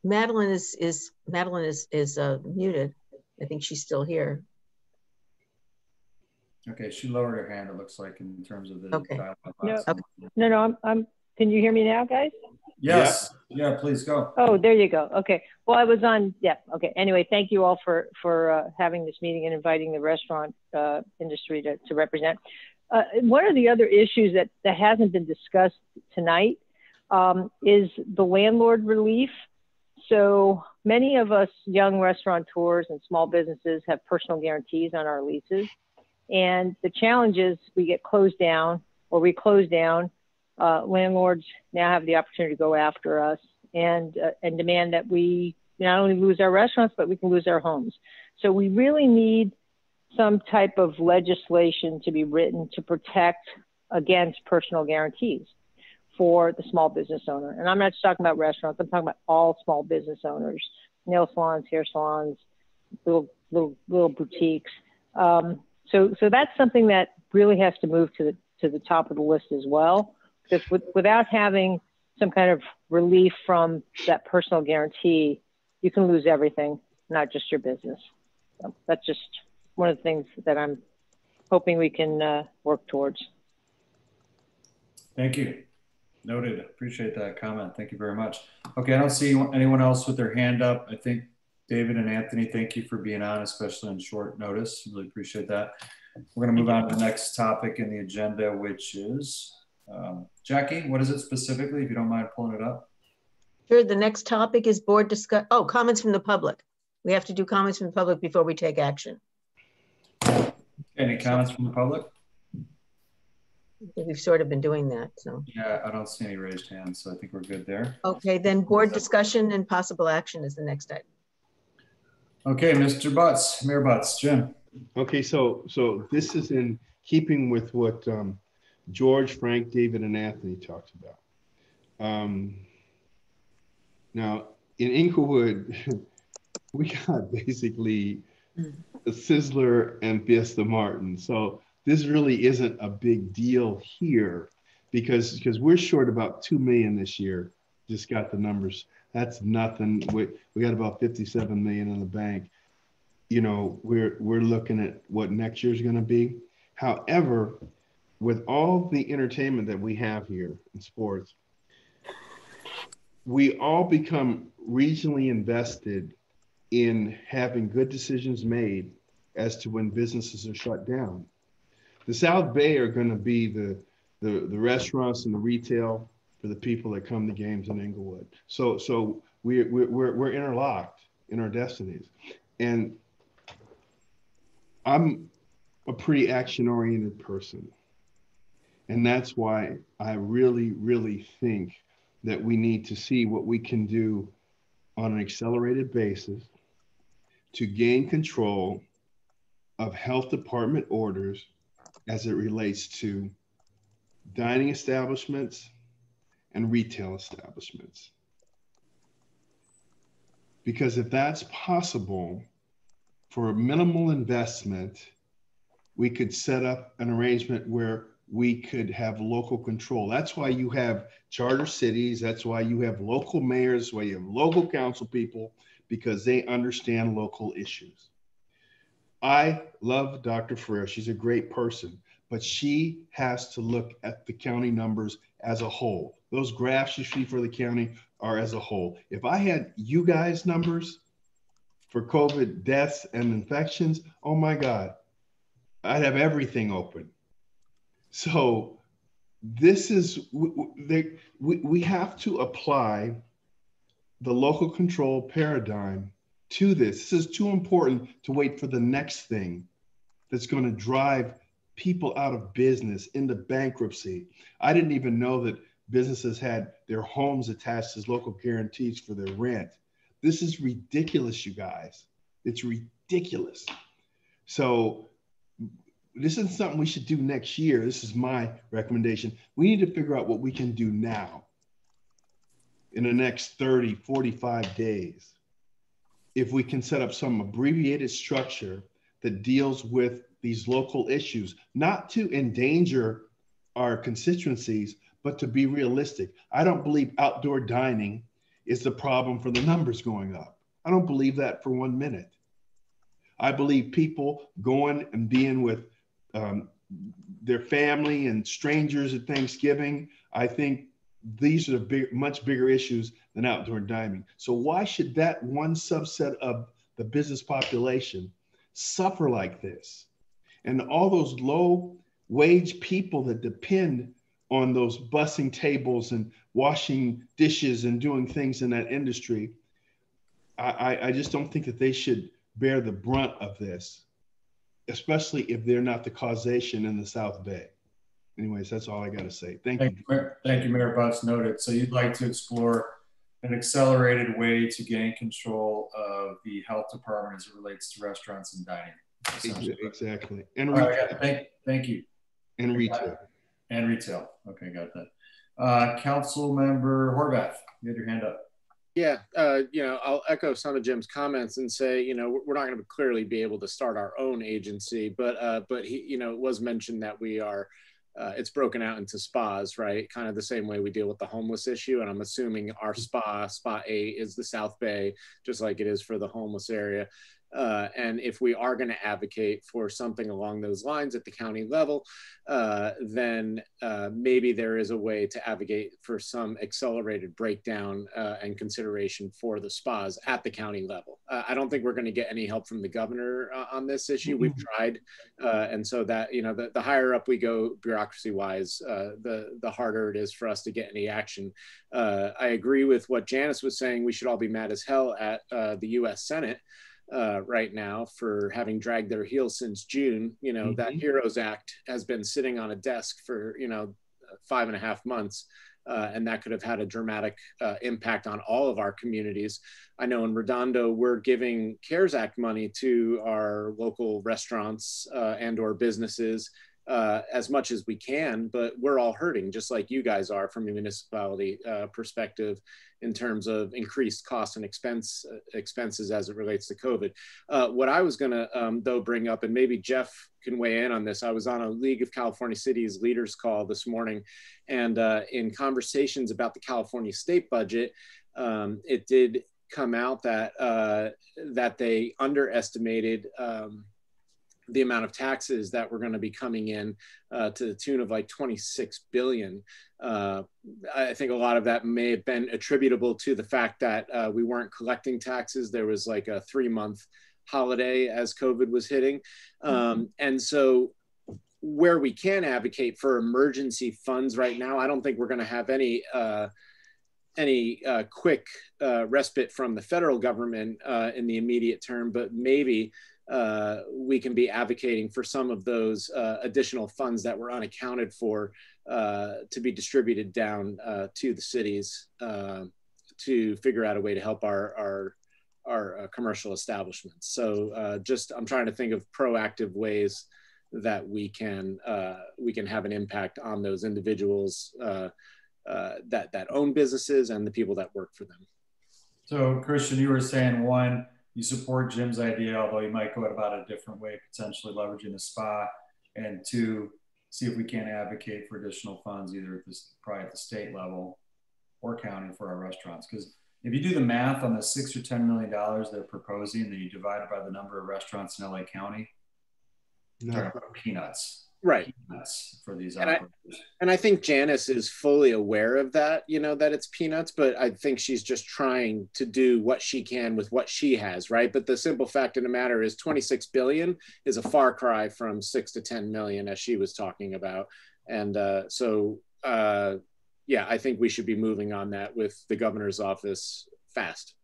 Madeline is muted. I think she's still here. Okay, she lowered her hand. It looks like in terms of the dialogue. No. I'm. Can you hear me now, guys? Yes. Yeah, please go. Oh, there you go. Okay. Well, I was on. Yeah. Okay. Anyway, thank you all for having this meeting and inviting the restaurant industry to represent. One of the other issues that hasn't been discussed tonight is the landlord relief. So many of us young restaurateurs and small businesses have personal guarantees on our leases. And the challenge is we get closed down or we close down. Landlords now have the opportunity to go after us and demand that we not only lose our restaurants, but we can lose our homes. So we really need some type of legislation to be written to protect against personal guarantees for the small business owner. And I'm not just talking about restaurants, I'm talking about all small business owners, nail salons, hair salons, little boutiques. So that's something that really has to move to the top of the list as well, because without having some kind of relief from that personal guarantee, you can lose everything, not just your business. So that's just one of the things that I'm hoping we can work towards. Thank you. Noted. Appreciate that comment. Thank you very much. Okay, I don't see anyone else with their hand up. I think David and Anthony, thank you for being on, especially on short notice. Really appreciate that. We're going to move on to the next topic in the agenda, which is, Jackie, what is it specifically, if you don't mind pulling it up? Sure. The next topic is board discuss. Oh, comments from the public. We have to do comments from the public before we take action. Any comments from the public? We've sort of been doing that, so. Yeah, I don't see any raised hands, so I think we're good there. Okay, then board discussion and possible action is the next item. Okay, Mr. Butts, Mayor Butts, Jim. Okay, so this is in keeping with what George, Frank, David, and Anthony talked about. Now, in Inglewood, we got basically the Sizzler and Fiesta Martin. So this really isn't a big deal here because we're short about 2 million this year. Just got the numbers. That's nothing. We got about 57 million in the bank. You know, we're looking at what next year's going to be. However, with all the entertainment that we have here in sports, we all become regionally invested in having good decisions made as to when businesses are shut down. The South Bay are going to be the restaurants and the retail for the people that come to games in Inglewood. So we're interlocked in our destinies. And I'm a pretty action-oriented person. And that's why I really, really think that we need to see what we can do on an accelerated basis to gain control of health department orders as it relates to dining establishments and retail establishments. Because if that's possible, for a minimal investment, we could set up an arrangement where we could have local control. That's why you have charter cities. That's why you have local mayors, why you have local council people, because they understand local issues. I love Dr. Ferrer. She's a great person, but she has to look at the county numbers as a whole. Those graphs you see for the county are as a whole. If I had you guys' numbers for COVID deaths and infections, oh my God, I'd have everything open. So this is, we have to apply the local control paradigm to this. This is too important to wait for the next thing that's going to drive people out of business into bankruptcy. I didn't even know that businesses had their homes attached as local guarantees for their rent. This is ridiculous, you guys. It's ridiculous. So this isn't something we should do next year. This is my recommendation. We need to figure out what we can do now in the next 30, 45 days. If we can set up some abbreviated structure that deals with these local issues, not to endanger our constituencies, but to be realistic. I don't believe outdoor dining is the problem for the numbers going up. I don't believe that for 1 minute. I believe people going and being with their family and strangers at Thanksgiving, I think these are much bigger issues than outdoor dining. So why should that one subset of the business population suffer like this? And all those low wage people that depend on those bussing tables and washing dishes and doing things in that industry, I just don't think that they should bear the brunt of this, especially if they're not the causation in the South Bay. Anyways, that's all I got to say. Thank you. Thank you, Mayor Butts. Noted. So you'd like to explore an accelerated way to gain control of the health department as it relates to restaurants and dining. Exactly. And retail. Thank you. And retail. And retail. Okay, got that. Council Member Horvath, you had your hand up. Yeah, I'll echo some of Jim's comments and say, we're not going to clearly be able to start our own agency, but he, it was mentioned that we are, it's broken out into spas, right? Kind of the same way we deal with the homeless issue. And I'm assuming our Spa A is the South Bay, just like it is for the homeless area. And if we are going to advocate for something along those lines at the county level, then maybe there is a way to advocate for some accelerated breakdown and consideration for the spas at the county level. I don't think we're going to get any help from the governor on this issue. We've tried. And so that, the higher up we go bureaucracy wise, the harder it is for us to get any action. I agree with what Janice was saying. We should all be mad as hell at the US Senate right now for having dragged their heels since June. That HEROES Act has been sitting on a desk for 5.5 months, and that could have had a dramatic impact on all of our communities. I know in Redondo we're giving CARES Act money to our local restaurants and or businesses as much as we can, but we're all hurting just like you guys are from a municipality perspective in terms of increased costs and expenses as it relates to COVID. What I was gonna though bring up, and maybe Jeff can weigh in on this, I was on a League of California Cities leaders call this morning, and in conversations about the California state budget, it did come out that that they underestimated the amount of taxes that were going to be coming in to the tune of like 26 billion. I think a lot of that may have been attributable to the fact that we weren't collecting taxes. There was like a 3-month holiday as COVID was hitting. And so where we can advocate for emergency funds right now, I don't think we're going to have any quick respite from the federal government in the immediate term, but maybe we can be advocating for some of those additional funds that were unaccounted for to be distributed down to the cities to figure out a way to help our commercial establishments. So I'm trying to think of proactive ways that we can have an impact on those individuals that own businesses and the people that work for them. So Christian, you were saying, one, you support Jim's idea, although you might go about a different way, potentially leveraging a spa, and two, see if we can advocate for additional funds, either probably at the state level or county for our restaurants. Because if you do the math on the $6 or $10 million they're proposing, then you divide it by the number of restaurants in LA County, you're talking about peanuts. right peanuts for these and operators. And I think Janice is fully aware of that, you know, that it's peanuts, but I think she's just trying to do what she can with what she has, right? But the simple fact of the matter is 26 billion is a far cry from 6 to 10 million, as she was talking about. And yeah, I think we should be moving on that with the governor's office fast.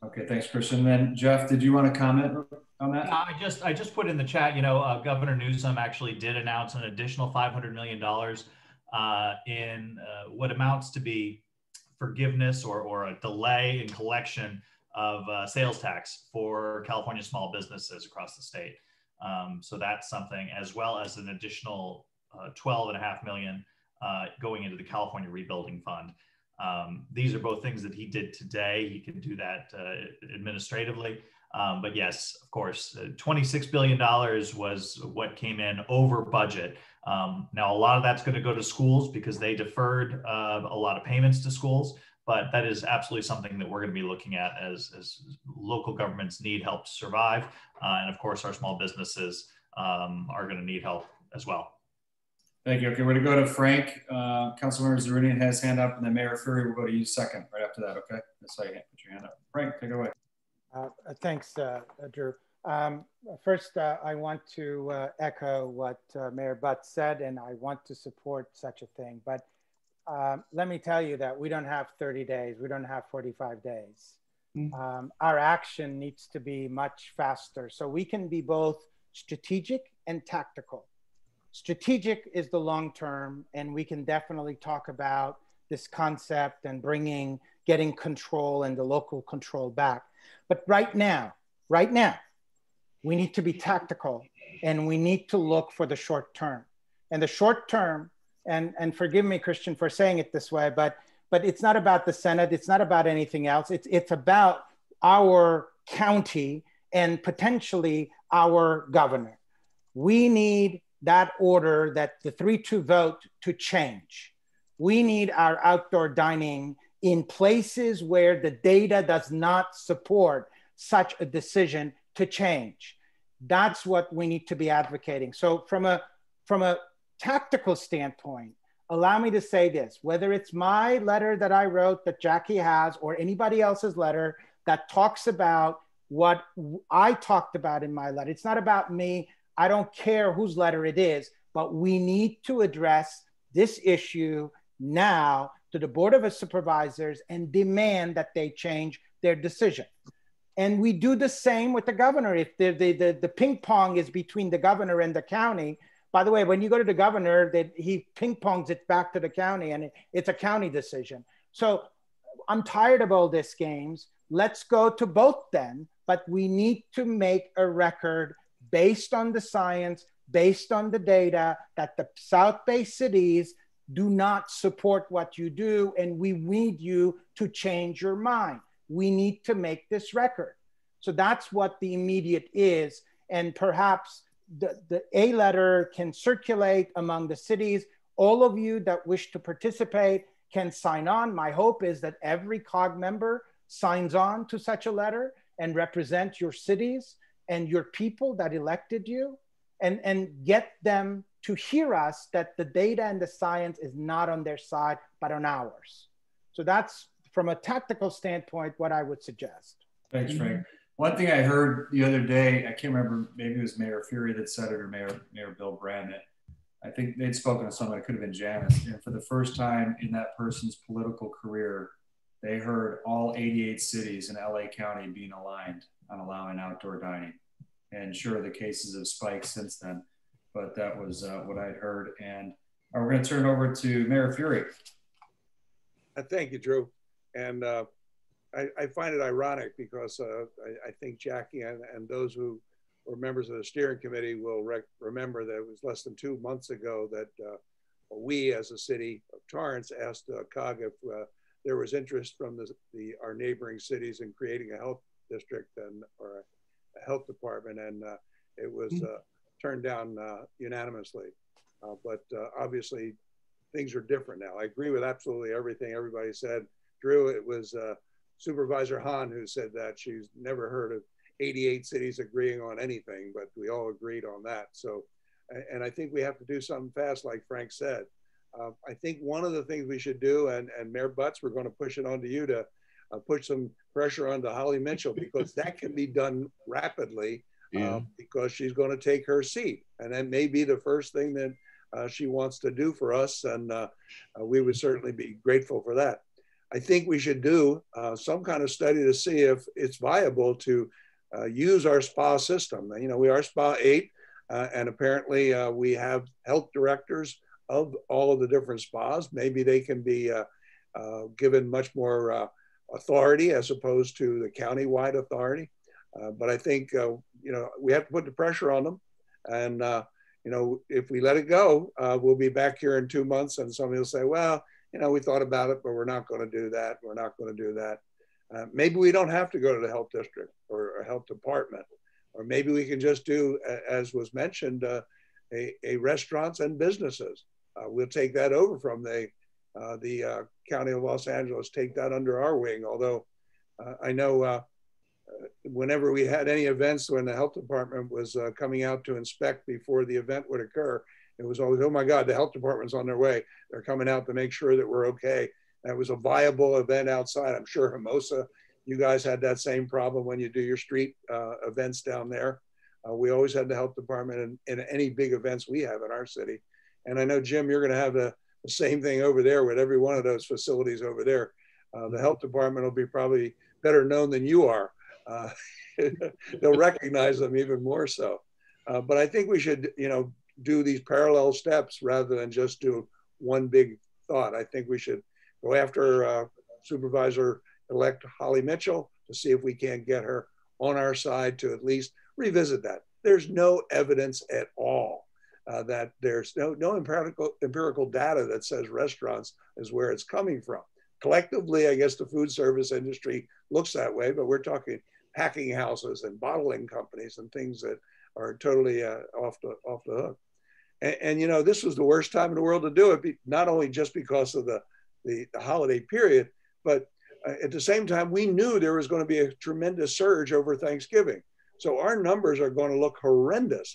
Okay, thanks, Christian. Then Jeff, did you want to comment on that? I just put in the chat, you know, Governor Newsom actually did announce an additional $500 million in what amounts to be forgiveness or a delay in collection of sales tax for California small businesses across the state. So that's something, as well as an additional $12.5 million going into the California Rebuilding Fund. These are both things that he did today. He can do that administratively. But yes, of course, $26 billion was what came in over budget. Now, a lot of that's going to go to schools because they deferred a lot of payments to schools. But that is absolutely something that we're going to be looking at as local governments need help to survive. And of course, our small businesses are going to need help as well. Thank you. Okay, we're going to go to Frank. Councilmember Zerunian has his hand up, and then Mayor Fury will go to you second right after that, okay? That's how you put your hand up. Frank, take it away. Thanks, Drew. First, I want to echo what Mayor Butt said, and I want to support such a thing. But let me tell you that we don't have 30 days. We don't have 45 days. Our action needs to be much faster. So we can be both strategic and tactical. Strategic is the long term, and we can definitely talk about this concept and getting control and the local control back. But right now, we need to be tactical, and we need to look for the short term. And the short term, and forgive me, Christian, for saying it this way, but it's not about the Senate. It's not about anything else. It's about our county and potentially our governor. We need that order, that the 3-2 vote, to change. We need our outdoor dining in places where the data does not support such a decision to change. That's what we need to be advocating. So from a tactical standpoint, allow me to say this: whether it's my letter that I wrote that Jackie has, or anybody else's letter that talks about what I talked about in my letter, it's not about me. I don't care whose letter it is, but we need to address this issue now to the Board of Supervisors and demand that they change their decision. And we do the same with the governor. If the ping pong is between the governor and the county, by the way, when you go to the governor, he ping pongs it back to the county, and it's a county decision. So I'm tired of all these games. Let's go to both then, but we need to make a record based on the science, based on the data, that the South Bay cities do not support what you do, and we need you to change your mind. We need to make this record. So that's what the immediate is, and perhaps the A letter can circulate among the cities. All of you that wish to participate can sign on. My hope is that every COG member signs on to such a letter and represent your cities and your people that elected you, and get them to hear us that the data and the science is not on their side, but on ours. So that's, from a tactical standpoint, what I would suggest. Thanks, Frank. One thing I heard the other day, I can't remember, maybe it was Mayor Fury that said it, or Mayor Bill Brand, that I think they'd spoken to someone, it could have been Janice, and for the first time in that person's political career, they heard all 88 cities in LA County being aligned on allowing outdoor dining. And sure, the cases have spiked since then, but that was what I'd heard. And we're going to turn it over to Mayor Fury. Thank you, Drew. And I find it ironic because I think Jackie and those who were members of the steering committee will remember that it was less than 2 months ago that we as a city of Torrance asked COG if there was interest from our neighboring cities in creating a health district or a health department, and it was turned down unanimously. But obviously things are different now. I agree with absolutely everything everybody said. Drew, it was Supervisor Hahn who said that. She's never heard of 88 cities agreeing on anything, but we all agreed on that. So And I think we have to do something fast, like Frank said. I think one of the things we should do, and Mayor Butts, we're going to push it onto you to put some pressure onto Holly Mitchell, because that can be done rapidly, because she's going to take her seat. And that may be the first thing that she wants to do for us. And we would certainly be grateful for that. I think we should do some kind of study to see if it's viable to use our spa system. You know, we are Spa 8, and apparently we have health directors of all of the different spas. Maybe they can be given much more authority as opposed to the county-wide authority. But I think, you know, we have to put the pressure on them. And, you know, if we let it go, we'll be back here in 2 months and somebody will say, well, you know, we thought about it, but we're not going to do that. We're not going to do that. Maybe we don't have to go to the health district or a health department, or maybe we can just do, as was mentioned, a restaurants and businesses. We'll take that over from the County of Los Angeles, take that under our wing. Although I know whenever we had any events when the health department was coming out to inspect before the event would occur, it was always, oh my God, the health department's on their way. They're coming out to make sure that we're okay. That was a viable event outside. I'm sure Hermosa, you guys had that same problem when you do your street events down there. We always had the health department in any big events we have in our city. And I know, Jim, you're going to have the same thing over there with every one of those facilities over there. The health department will be probably better known than you are. They'll recognize them even more so. But I think we should, you know, do these parallel steps rather than just do one big thought. I think we should go after Supervisor-elect Holly Mitchell to see if we can't get her on our side to at least revisit that. There's no evidence at all that there's no empirical data that says restaurants is where it's coming from. Collectively, I guess the food service industry looks that way, but we're talking packing houses and bottling companies and things that are totally off the hook. And you know, this was the worst time in the world to do it, not only just because of the holiday period, but at the same time, we knew there was going to be a tremendous surge over Thanksgiving. So our numbers are going to look horrendous.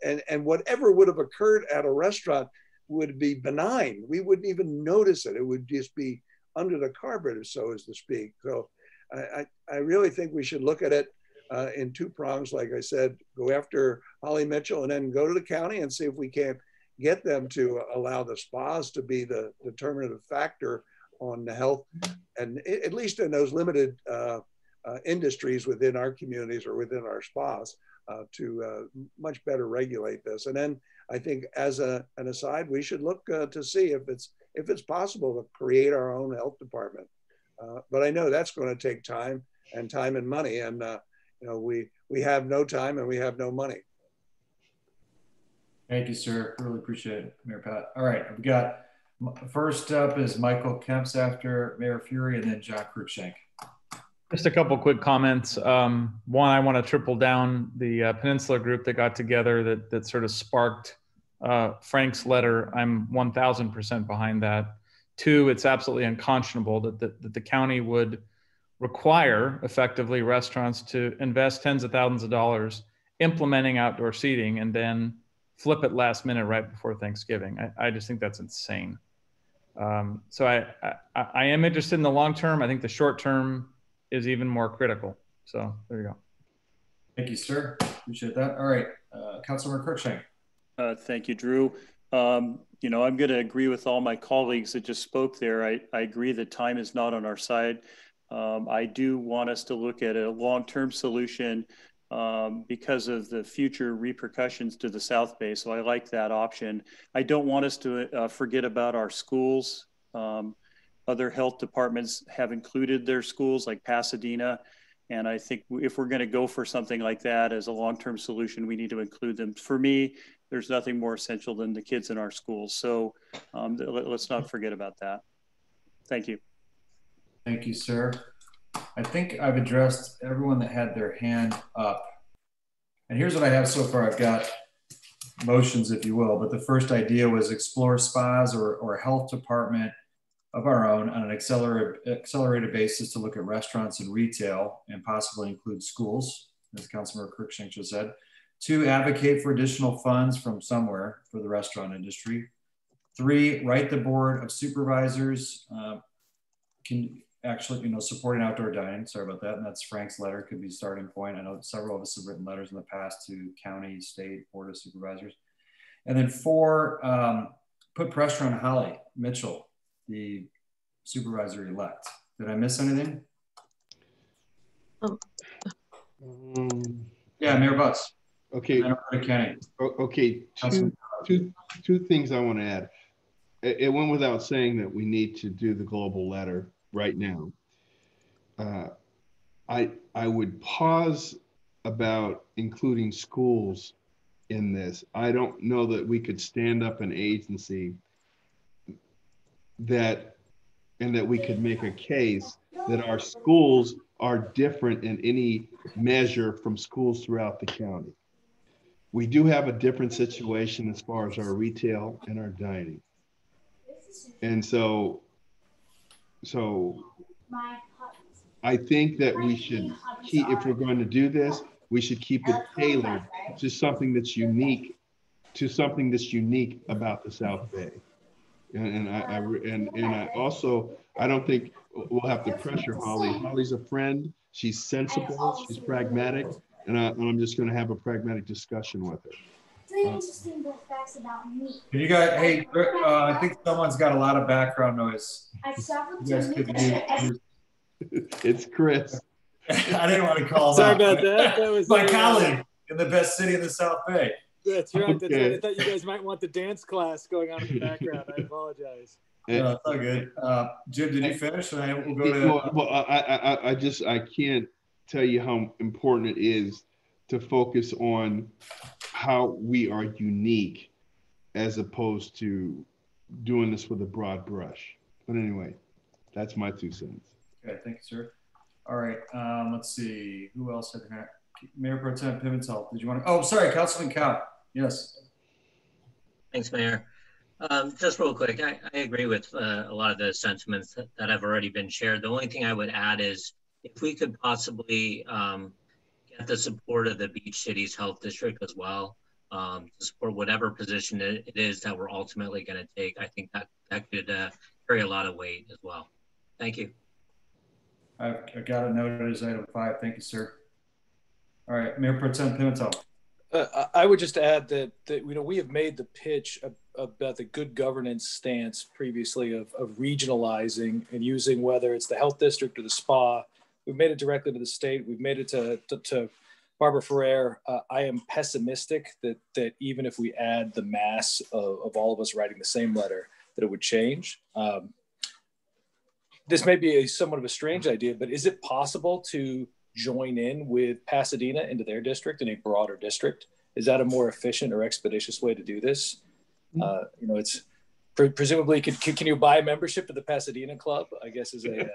And whatever would have occurred at a restaurant would be benign. We wouldn't even notice it. It would just be under the carpet, so as to speak. So I really think we should look at it in two prongs. Like I said, go after Holly Mitchell and then go to the county and see if we can't get them to allow the spas to be the determinative factor on the health, and at least in those limited industries within our communities or within our spas, to much better regulate this. And then I think, as an aside, we should look to see if it's possible to create our own health department. But I know that's going to take time and money, and you know, we have no time and we have no money. Thank you, sir. Really appreciate it, Mayor Pat. All right, we got first up is Michael Kemps after Mayor Fury, and then John Cruikshank. Just a couple quick comments. One, I want to triple down the Peninsula group that got together that sort of sparked Frank's letter. I'm 1000% behind that. Two, it's absolutely unconscionable that the county would require effectively restaurants to invest tens of thousands of dollars implementing outdoor seating and then flip it last minute right before Thanksgiving. I just think that's insane. So I am interested in the long term. I think the short term is even more critical. So there you go. Thank you, sir. Appreciate that. All right, Councilmember Cruikshank. Thank you, Drew. You know, I'm going to agree with all my colleagues that just spoke there. I agree that time is not on our side. I do want us to look at a long-term solution because of the future repercussions to the South Bay. So I like that option. I don't want us to forget about our schools. Other health departments have included their schools, like Pasadena. And I think if we're going to go for something like that as a long-term solution, we need to include them. For me, there's nothing more essential than the kids in our schools. So let's not forget about that. Thank you. Thank you, sir. I think I've addressed everyone that had their hand up. And here's what I have so far. I've got motions, if you will, but the first idea was explore spas or a health department of our own on an accelerated basis to look at restaurants and retail and possibly include schools, as Councilmember Cruikshank just said. 2, advocate for additional funds from somewhere for the restaurant industry. 3, write the board of supervisors can actually, supporting outdoor dining. Sorry about that. And that's Frank's letter, could be a starting point. I know several of us have written letters in the past to county, state, board of supervisors. And then 4, put pressure on Holly Mitchell, the supervisor-elect. Did I miss anything? Yeah, Mayor Butts. Okay. Kenny. Okay. Two things I want to add. It went without saying that we need to do the global letter right now. I would pause about including schools in this. I don't know that we could stand up an agency that we could make a case that our schools are different in any measure from schools throughout the county. We do have a different situation as far as our retail and our dining. And so I think that we should keep, if we're going to do this, we should keep it tailored to something that's unique, about the South Bay. And I also, I don't think we'll have to pressure Holly. Holly's a friend. She's sensible. She's pragmatic. And I'm just going to have a pragmatic discussion with her. Interesting facts about me. You guys, hey, I think someone's got a lot of background noise. It's Chris. I didn't want to call Sorry about that. That was my colleague in the best city in the South Bay. That's right. That's right. I thought you guys might want the dance class going on in the background. I apologize. No, it's all good. Jim, did you finish? And we'll go to. Well, I can't tell you how important it is to focus on how we are unique as opposed to doing this with a broad brush. But anyway, that's my 2 cents. Okay, thank you, sir. All right, let's see. Who else had that? Mayor Pro Tem Pimentel, did you want to? Oh, sorry, Councilman Cow. Yes. Thanks, Mayor. Just real quick, I agree with a lot of the sentiments that have already been shared. The only thing I would add is if we could possibly get the support of the Beach Cities Health District as well, to support whatever position it is that we're ultimately going to take. I think that could carry a lot of weight as well. Thank you. I've got a note as item 5. Thank you, sir. All right, Mayor Pro Tem Pimentel. I would just add that we have made the pitch about the good governance stance previously of regionalizing and using whether it's the health district or the spa. We've made it directly to the state. We've made it to Barbara Ferrer. I am pessimistic that even if we add the mass of all of us writing the same letter, that it would change. This may be somewhat of a strange idea, but is it possible to join in with Pasadena into their district in a broader district? Is that a more efficient or expeditious way to do this? It's presumably, can you buy membership to the Pasadena Club? I guess is a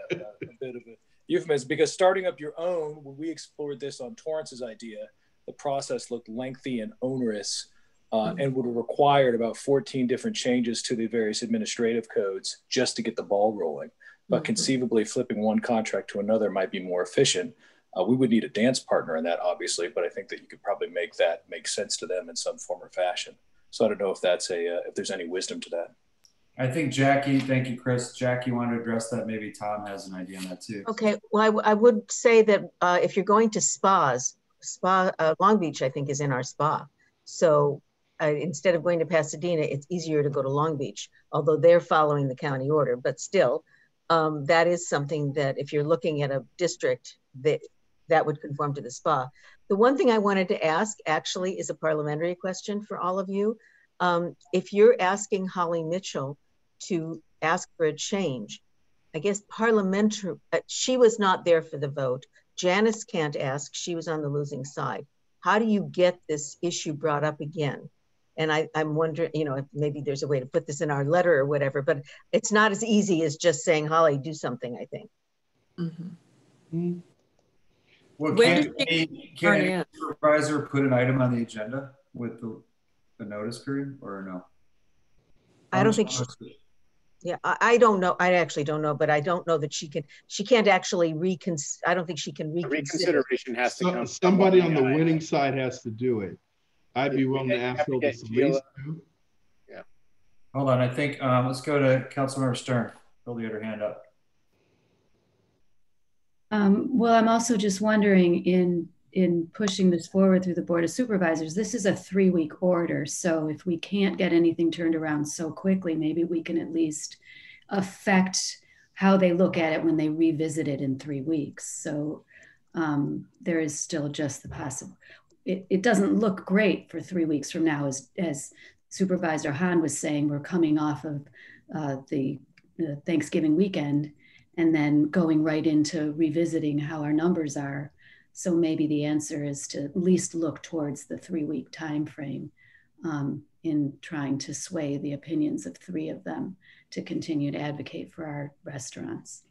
bit of a euphemism, because starting up your own, when we explored this on Torrance's idea, the process looked lengthy and onerous and would have required about 14 different changes to the various administrative codes just to get the ball rolling. But conceivably flipping one contract to another might be more efficient. We would need a dance partner in that, obviously, but I think that you could probably make that make sense to them in some form or fashion. So I don't know if that's if there's any wisdom to that. I think Jackie, thank you, Chris. Jackie wanted to address that. Maybe Tom has an idea on that too. Okay, well, I would say that if you're going to spas, Long Beach, I think, is in our spa. So instead of going to Pasadena, it's easier to go to Long Beach, although they're following the county order, but still, that is something that if you're looking at a district that would conform to the spa. The one thing I wanted to ask actually is a parliamentary question for all of you. If you're asking Holly Mitchell to ask for a change, I guess parliamentary, she was not there for the vote. Janice can't ask, she was on the losing side. How do you get this issue brought up again? And I'm wondering, if maybe there's a way to put this in our letter or whatever, but it's not as easy as just saying, Holly, do something, I think. Mm-hmm. Well, can a supervisor put an item on the agenda with the notice period or no? I don't think I don't know. I actually don't know, but I don't know that she can't actually I don't think she can reconsider. Reconsideration has to come. Somebody on the winning side has to do it. I'd be willing to ask Phil to lease too. Yeah. Hold on, I think let's go to Councilmember Stern. Phil, you had her hand up. Well, I'm also just wondering, in pushing this forward through the Board of Supervisors, this is a 3-week order. So if we can't get anything turned around so quickly, maybe we can at least affect how they look at it when they revisit it in 3 weeks. So there is still just the possible. It doesn't look great for 3 weeks from now, as Supervisor Hahn was saying. We're coming off of the Thanksgiving weekend and then going right into revisiting how our numbers are. So maybe the answer is to at least look towards the 3-week time frame in trying to sway the opinions of 3 of them to continue to advocate for our restaurants.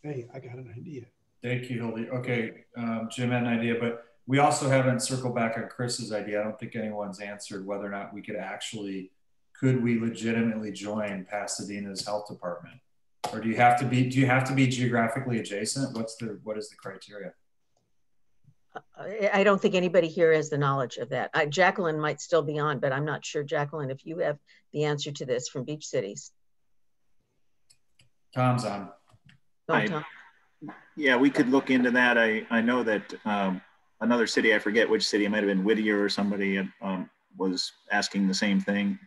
Hey, I got an idea. Thank you, Hildy. Okay, Jim had an idea, but we also haven't circled back on Chris's idea. I don't think anyone's answered whether or not we could actually, could we legitimately join Pasadena's health department? Or do you have to be geographically adjacent? What is the criteria? I don't think anybody here has the knowledge of that. Jacqueline might still be on, but I'm not sure, Jacqueline, if you have the answer to this from Beach Cities. Tom's on. Tom. Yeah, we could look into that. I know that another city, I forget which city, it might have been Whittier or somebody, was asking the same thing.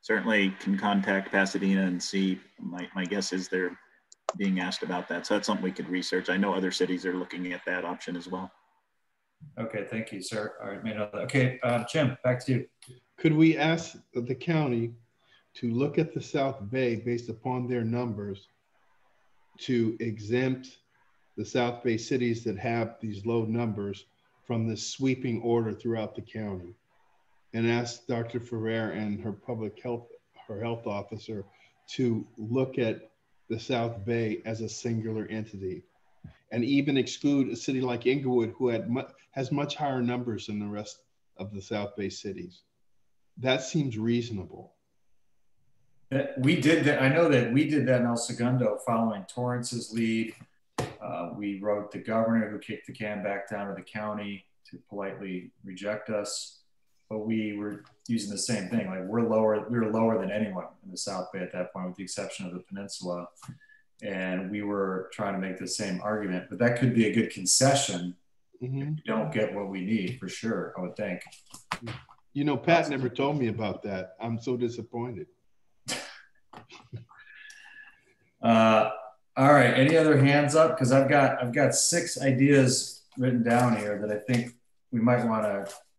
Certainly can contact Pasadena and see. My guess is they're being asked about that. So that's something we could research. I know other cities are looking at that option as well. Okay, thank you, sir. All right, okay, Jim, back to you. Could we ask the county to look at the South Bay based upon their numbers to exempt the South Bay cities that have these low numbers from this sweeping order throughout the county, and ask Dr. Ferrer and her health officer to look at the South Bay as a singular entity, and even exclude a city like Inglewood, who has much higher numbers than the rest of the South Bay cities. That seems reasonable. We did that. I know that we did that in El Segundo following Torrance's lead. We wrote the governor who kicked the can back down to the county to politely reject us. But we were using the same thing. Like we were lower than anyone in the South Bay at that point, with the exception of the peninsula. And we were trying to make the same argument, but that could be a good concession. If we don't get what we need, for sure, I would think. You know, Pat never told me about that. I'm so disappointed. All right, any other hands up? Because I've got 6 ideas written down here that I think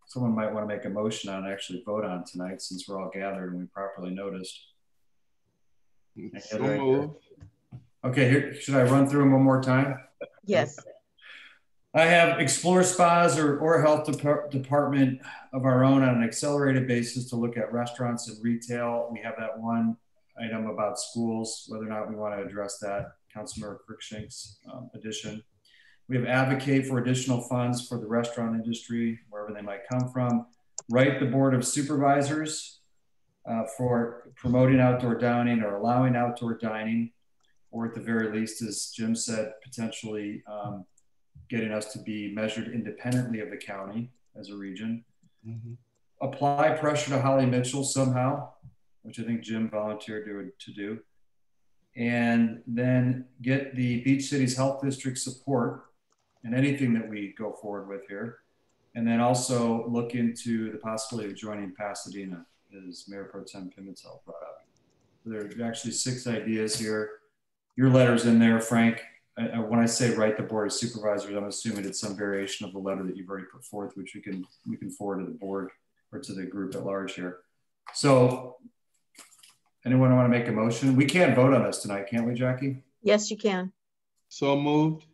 someone might want to make a motion on and actually vote on tonight, since we're all gathered and we properly noticed. Okay, here, should I run through them one more time? Yes. I have explore spas or health department of our own on an accelerated basis to look at restaurants and retail. We have that one item about schools, whether or not we want to address that, Councilmember Cruikshank's addition. We have advocate for additional funds for the restaurant industry, wherever they might come from. Write the Board of Supervisors for promoting outdoor dining or allowing outdoor dining, or at the very least, as Jim said, potentially getting us to be measured independently of the county as a region. Apply pressure to Holly Mitchell somehow, which I think Jim volunteered to do. And then get the Beach Cities Health District support in anything that we go forward with here. And then also look into the possibility of joining Pasadena, as Mayor Pro Tem Pimentel brought up. There are actually 6 ideas here. Your letter's in there, Frank. When I say write the Board of Supervisors, I'm assuming it's some variation of the letter that you've already put forth, which we can forward to the board or to the group at large here. So anyone want to make a motion? We can't vote on this tonight, can't we, Jackie? Yes, you can. So moved.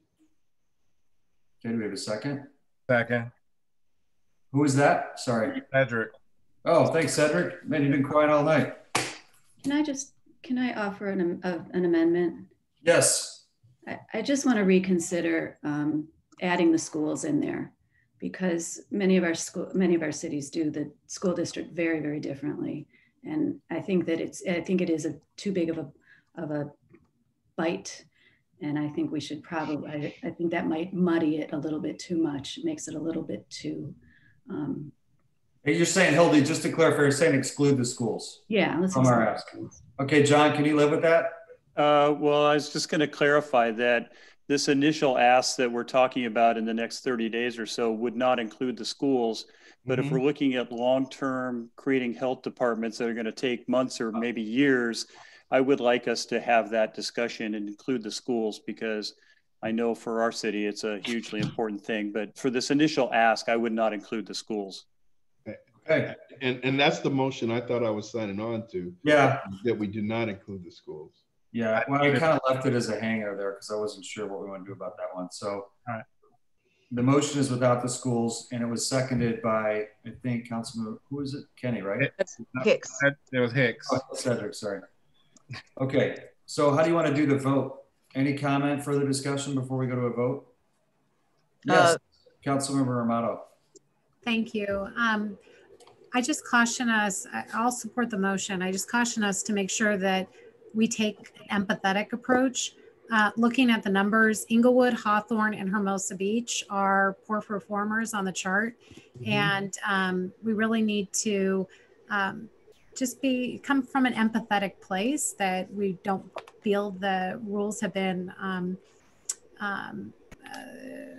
Okay, do we have a second? Second. Who is that? Sorry. Cedric. Oh, thanks, Cedric. Man, you've been quiet all night. Can I offer an amendment? Yes. I just want to reconsider adding the schools in there, because many of our cities do the school district very, very differently. And I think that it is too big of a bite. And I think we should probably, I think that might muddy it a little bit too much. It makes it a little bit too Hey, you're saying, Hildy, just to clarify, you're saying exclude the schools. Yeah, let's from our ask. Okay, John, can you live with that? Well, I was just going to clarify that this initial ask that we're talking about in the next 30 days or so would not include the schools. But if we're looking at long-term creating health departments that are going to take months or maybe years, I would like us to have that discussion and include the schools, because I know for our city, it's a hugely important thing. But for this initial ask, I would not include the schools. Okay. And that's the motion I thought I was signing on to. Yeah. That we do not include the schools. Yeah, well, I kind of left it as a hanger there because I wasn't sure what we want to do about that one. So the motion is without the schools, and it was seconded by, I think, Councilman, who is it? Kenny, right? Hicks. It was Hicks. Oh, Cedric, sorry. Okay, so how do you want to do the vote? Any comment, further discussion before we go to a vote? Yes, Councilmember Amato. Thank you. I just caution us, I'll support the motion. I just caution us to make sure that we take an empathetic approach. Looking at the numbers, Inglewood, Hawthorne, and Hermosa Beach are poor performers on the chart. And we really need to just come from an empathetic place, that we don't feel the rules have been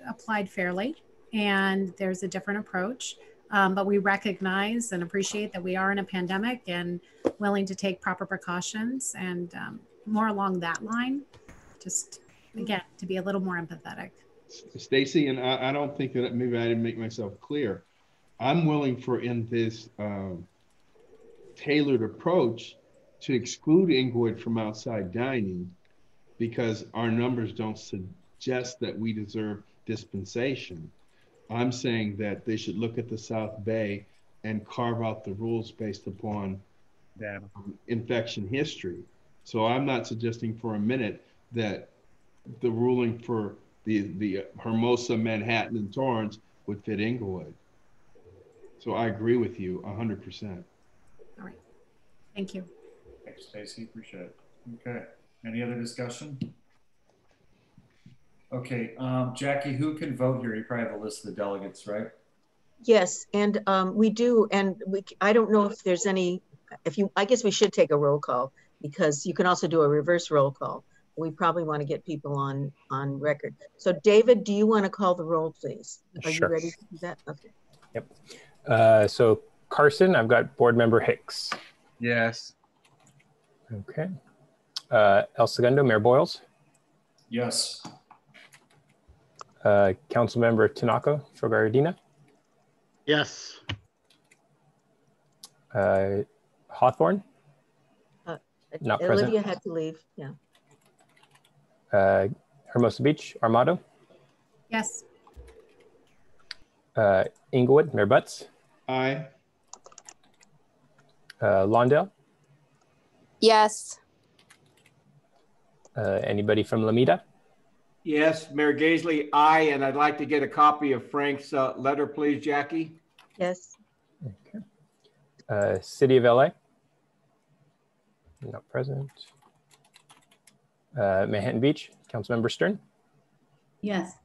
applied fairly, and there's a different approach. But we recognize and appreciate that we are in a pandemic and willing to take proper precautions, and more along that line, just again, to be a little more empathetic. Stacy, and I don't think that maybe I didn't make myself clear. I'm willing for in this tailored approach to exclude Inglewood from outside dining, because our numbers don't suggest that we deserve dispensation. I'm saying that they should look at the South Bay and carve out the rules based upon infection history. So I'm not suggesting for a minute that the ruling for the Hermosa, Manhattan, and Torrance would fit Inglewood. So I agree with you 100%. All right, thank you. Thanks, Stacy, appreciate it. Okay, any other discussion? Okay, Jackie, who can vote here? You probably have a list of the delegates, right? Yes, and we do, and I don't know if there's any, I guess we should take a roll call, because you can also do a reverse roll call. We probably want to get people on record. So David, do you want to call the roll, please? Are you ready to do that? Okay. Yep. So Carson, I've got board member Hicks. Yes. Okay. El Segundo, Mayor Boyles. Yes. Councilmember Tanaka Shogardina. Yes. Hawthorne. Not present. Olivia had to leave. Yeah. Hermosa Beach, Armato. Yes. Inglewood, Mayor Butts. Aye. Lawndale. Yes. Anybody from Lameda? Yes, Mayor Gaisley, aye, and I'd like to get a copy of Frank's letter, please, Jackie. Yes. Okay. City of LA. Not present. Manhattan Beach, Councilmember Stern. Yes.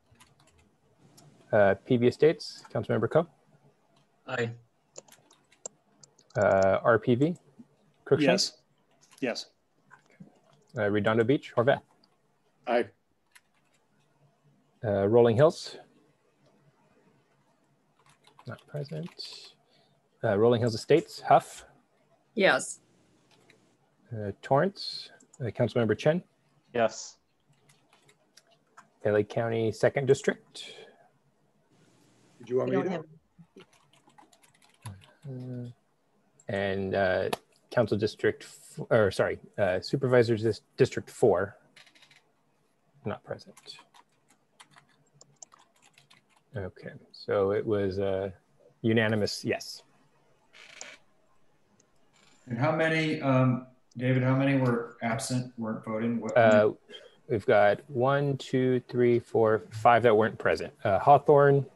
PV Estates, Councilmember Coe. Aye. RPV, Cruikshank. Yes. Redondo Beach, Horvath. Aye. Rolling Hills. Not present. Rolling Hills Estates, Huff. Yes. Torrance, Councilmember Chen. Yes. LA County 2nd District. Did you want me to? And Council District, Supervisors District 4, not present. Okay, so it was a unanimous yes. And how many, David, how many were absent, weren't voting? We've got 1, 2, 3, 4, 5 that weren't present. Hawthorne,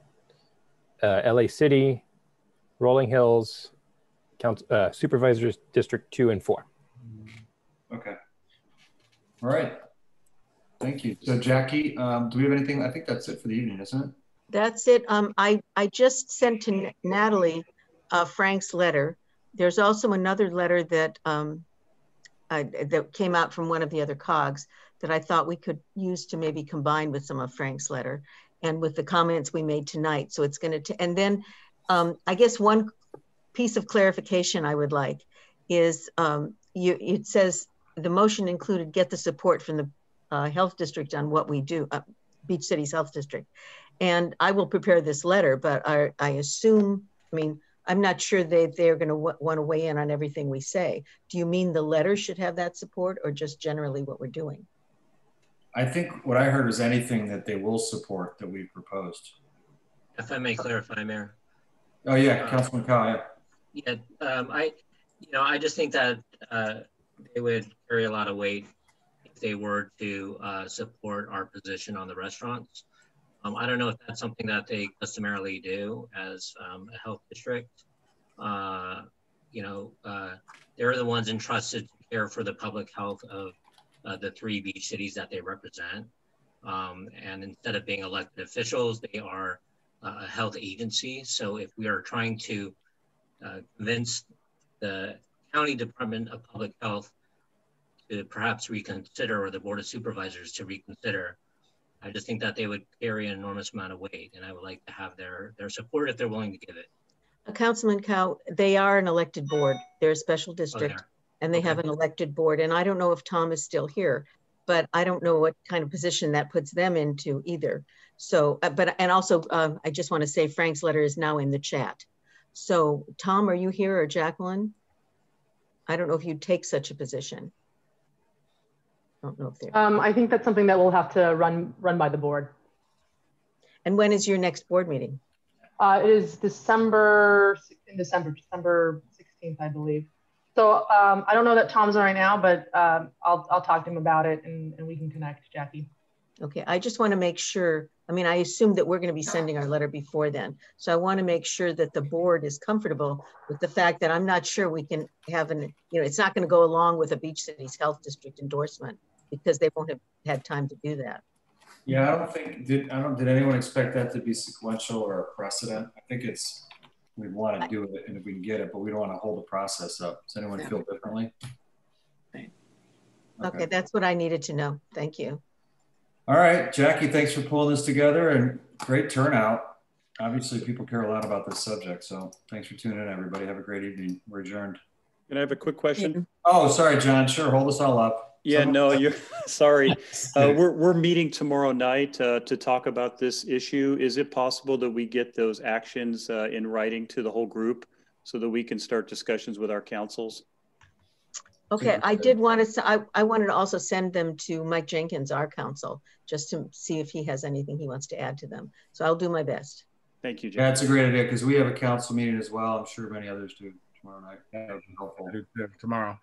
LA City, Rolling Hills, Supervisors District 2 and 4. Okay. All right. Thank you. So Jackie, do we have anything? I think that's it for the evening, isn't it? That's it. I just sent to Natalie Frank's letter. There's also another letter that that came out from one of the other COGs that I thought we could use to maybe combine with some of Frank's letter and with the comments we made tonight. So it's going to, and then I guess one piece of clarification I would like is it says the motion included get the support from the health district on what we do, Beach City's health district. And I will prepare this letter, but I assume, I mean, I'm not sure they're going to want to weigh in on everything we say. Do you mean the letter should have that support or just generally what we're doing? I think what I heard was anything that they will support that we've proposed. If I may clarify, Mayor. Oh yeah, Councilman Kyle. Yeah, I just think that they would carry a lot of weight if they were to support our position on the restaurants. I don't know if that's something that they customarily do as a health district. They're the ones entrusted to care for the public health of the 3 beach cities that they represent. And instead of being elected officials, they are a health agency. So if we are trying to convince the County Department of Public Health to perhaps reconsider, or the Board of Supervisors to reconsider, I just think that they would carry an enormous amount of weight, and I would like to have their support if they're willing to give it. Councilman Cow, they are an elected board. They're a special district, and they have an elected board. And I don't know if Tom is still here, but I don't know what kind of position that puts them into either. So, and also, I just want to say Frank's letter is now in the chat. So, Tom, are you here, or Jacqueline? I don't know if you'd take such a position. I don't know if they're. I think that's something that we'll have to run by the board. And when is your next board meeting? It is December 16th, I believe. So I don't know that Tom's on right now, but I'll talk to him about it and we can connect, Jackie. Okay, I just want to make sure, I mean, I assume that we're going to be sending our letter before then. So I want to make sure that the board is comfortable with the fact that I'm not sure we can have it's not going to go along with a Beach Cities Health District endorsement because they won't have had time to do that. Yeah, I don't think, did anyone expect that to be sequential or a precedent? I think we want to do it and if we can get it, but we don't want to hold the process up. Does anyone feel differently? Okay, that's what I needed to know. Thank you. All right, Jackie, thanks for pulling this together and great turnout. Obviously, people care a lot about this subject, so thanks for tuning in, everybody. Have a great evening. We're adjourned. Can I have a quick question? Oh, sorry, John. Sure, hold us all up. Yeah, no, you're sorry. We're meeting tomorrow night to talk about this issue. Is it possible that we get those actions in writing to the whole group so that we can start discussions with our councils? Okay, I did want to, I wanted to also send them to Mike Jenkins, our council, just to see if he has anything he wants to add to them. So I'll do my best. Thank you, Jackie. Yeah, that's a great idea because we have a council meeting as well. I'm sure many others do tomorrow night. That would be helpful. Tomorrow.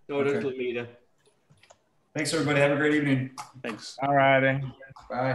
Notice, Lamita. Thanks, everybody. Have a great evening. Thanks. All righty. Bye.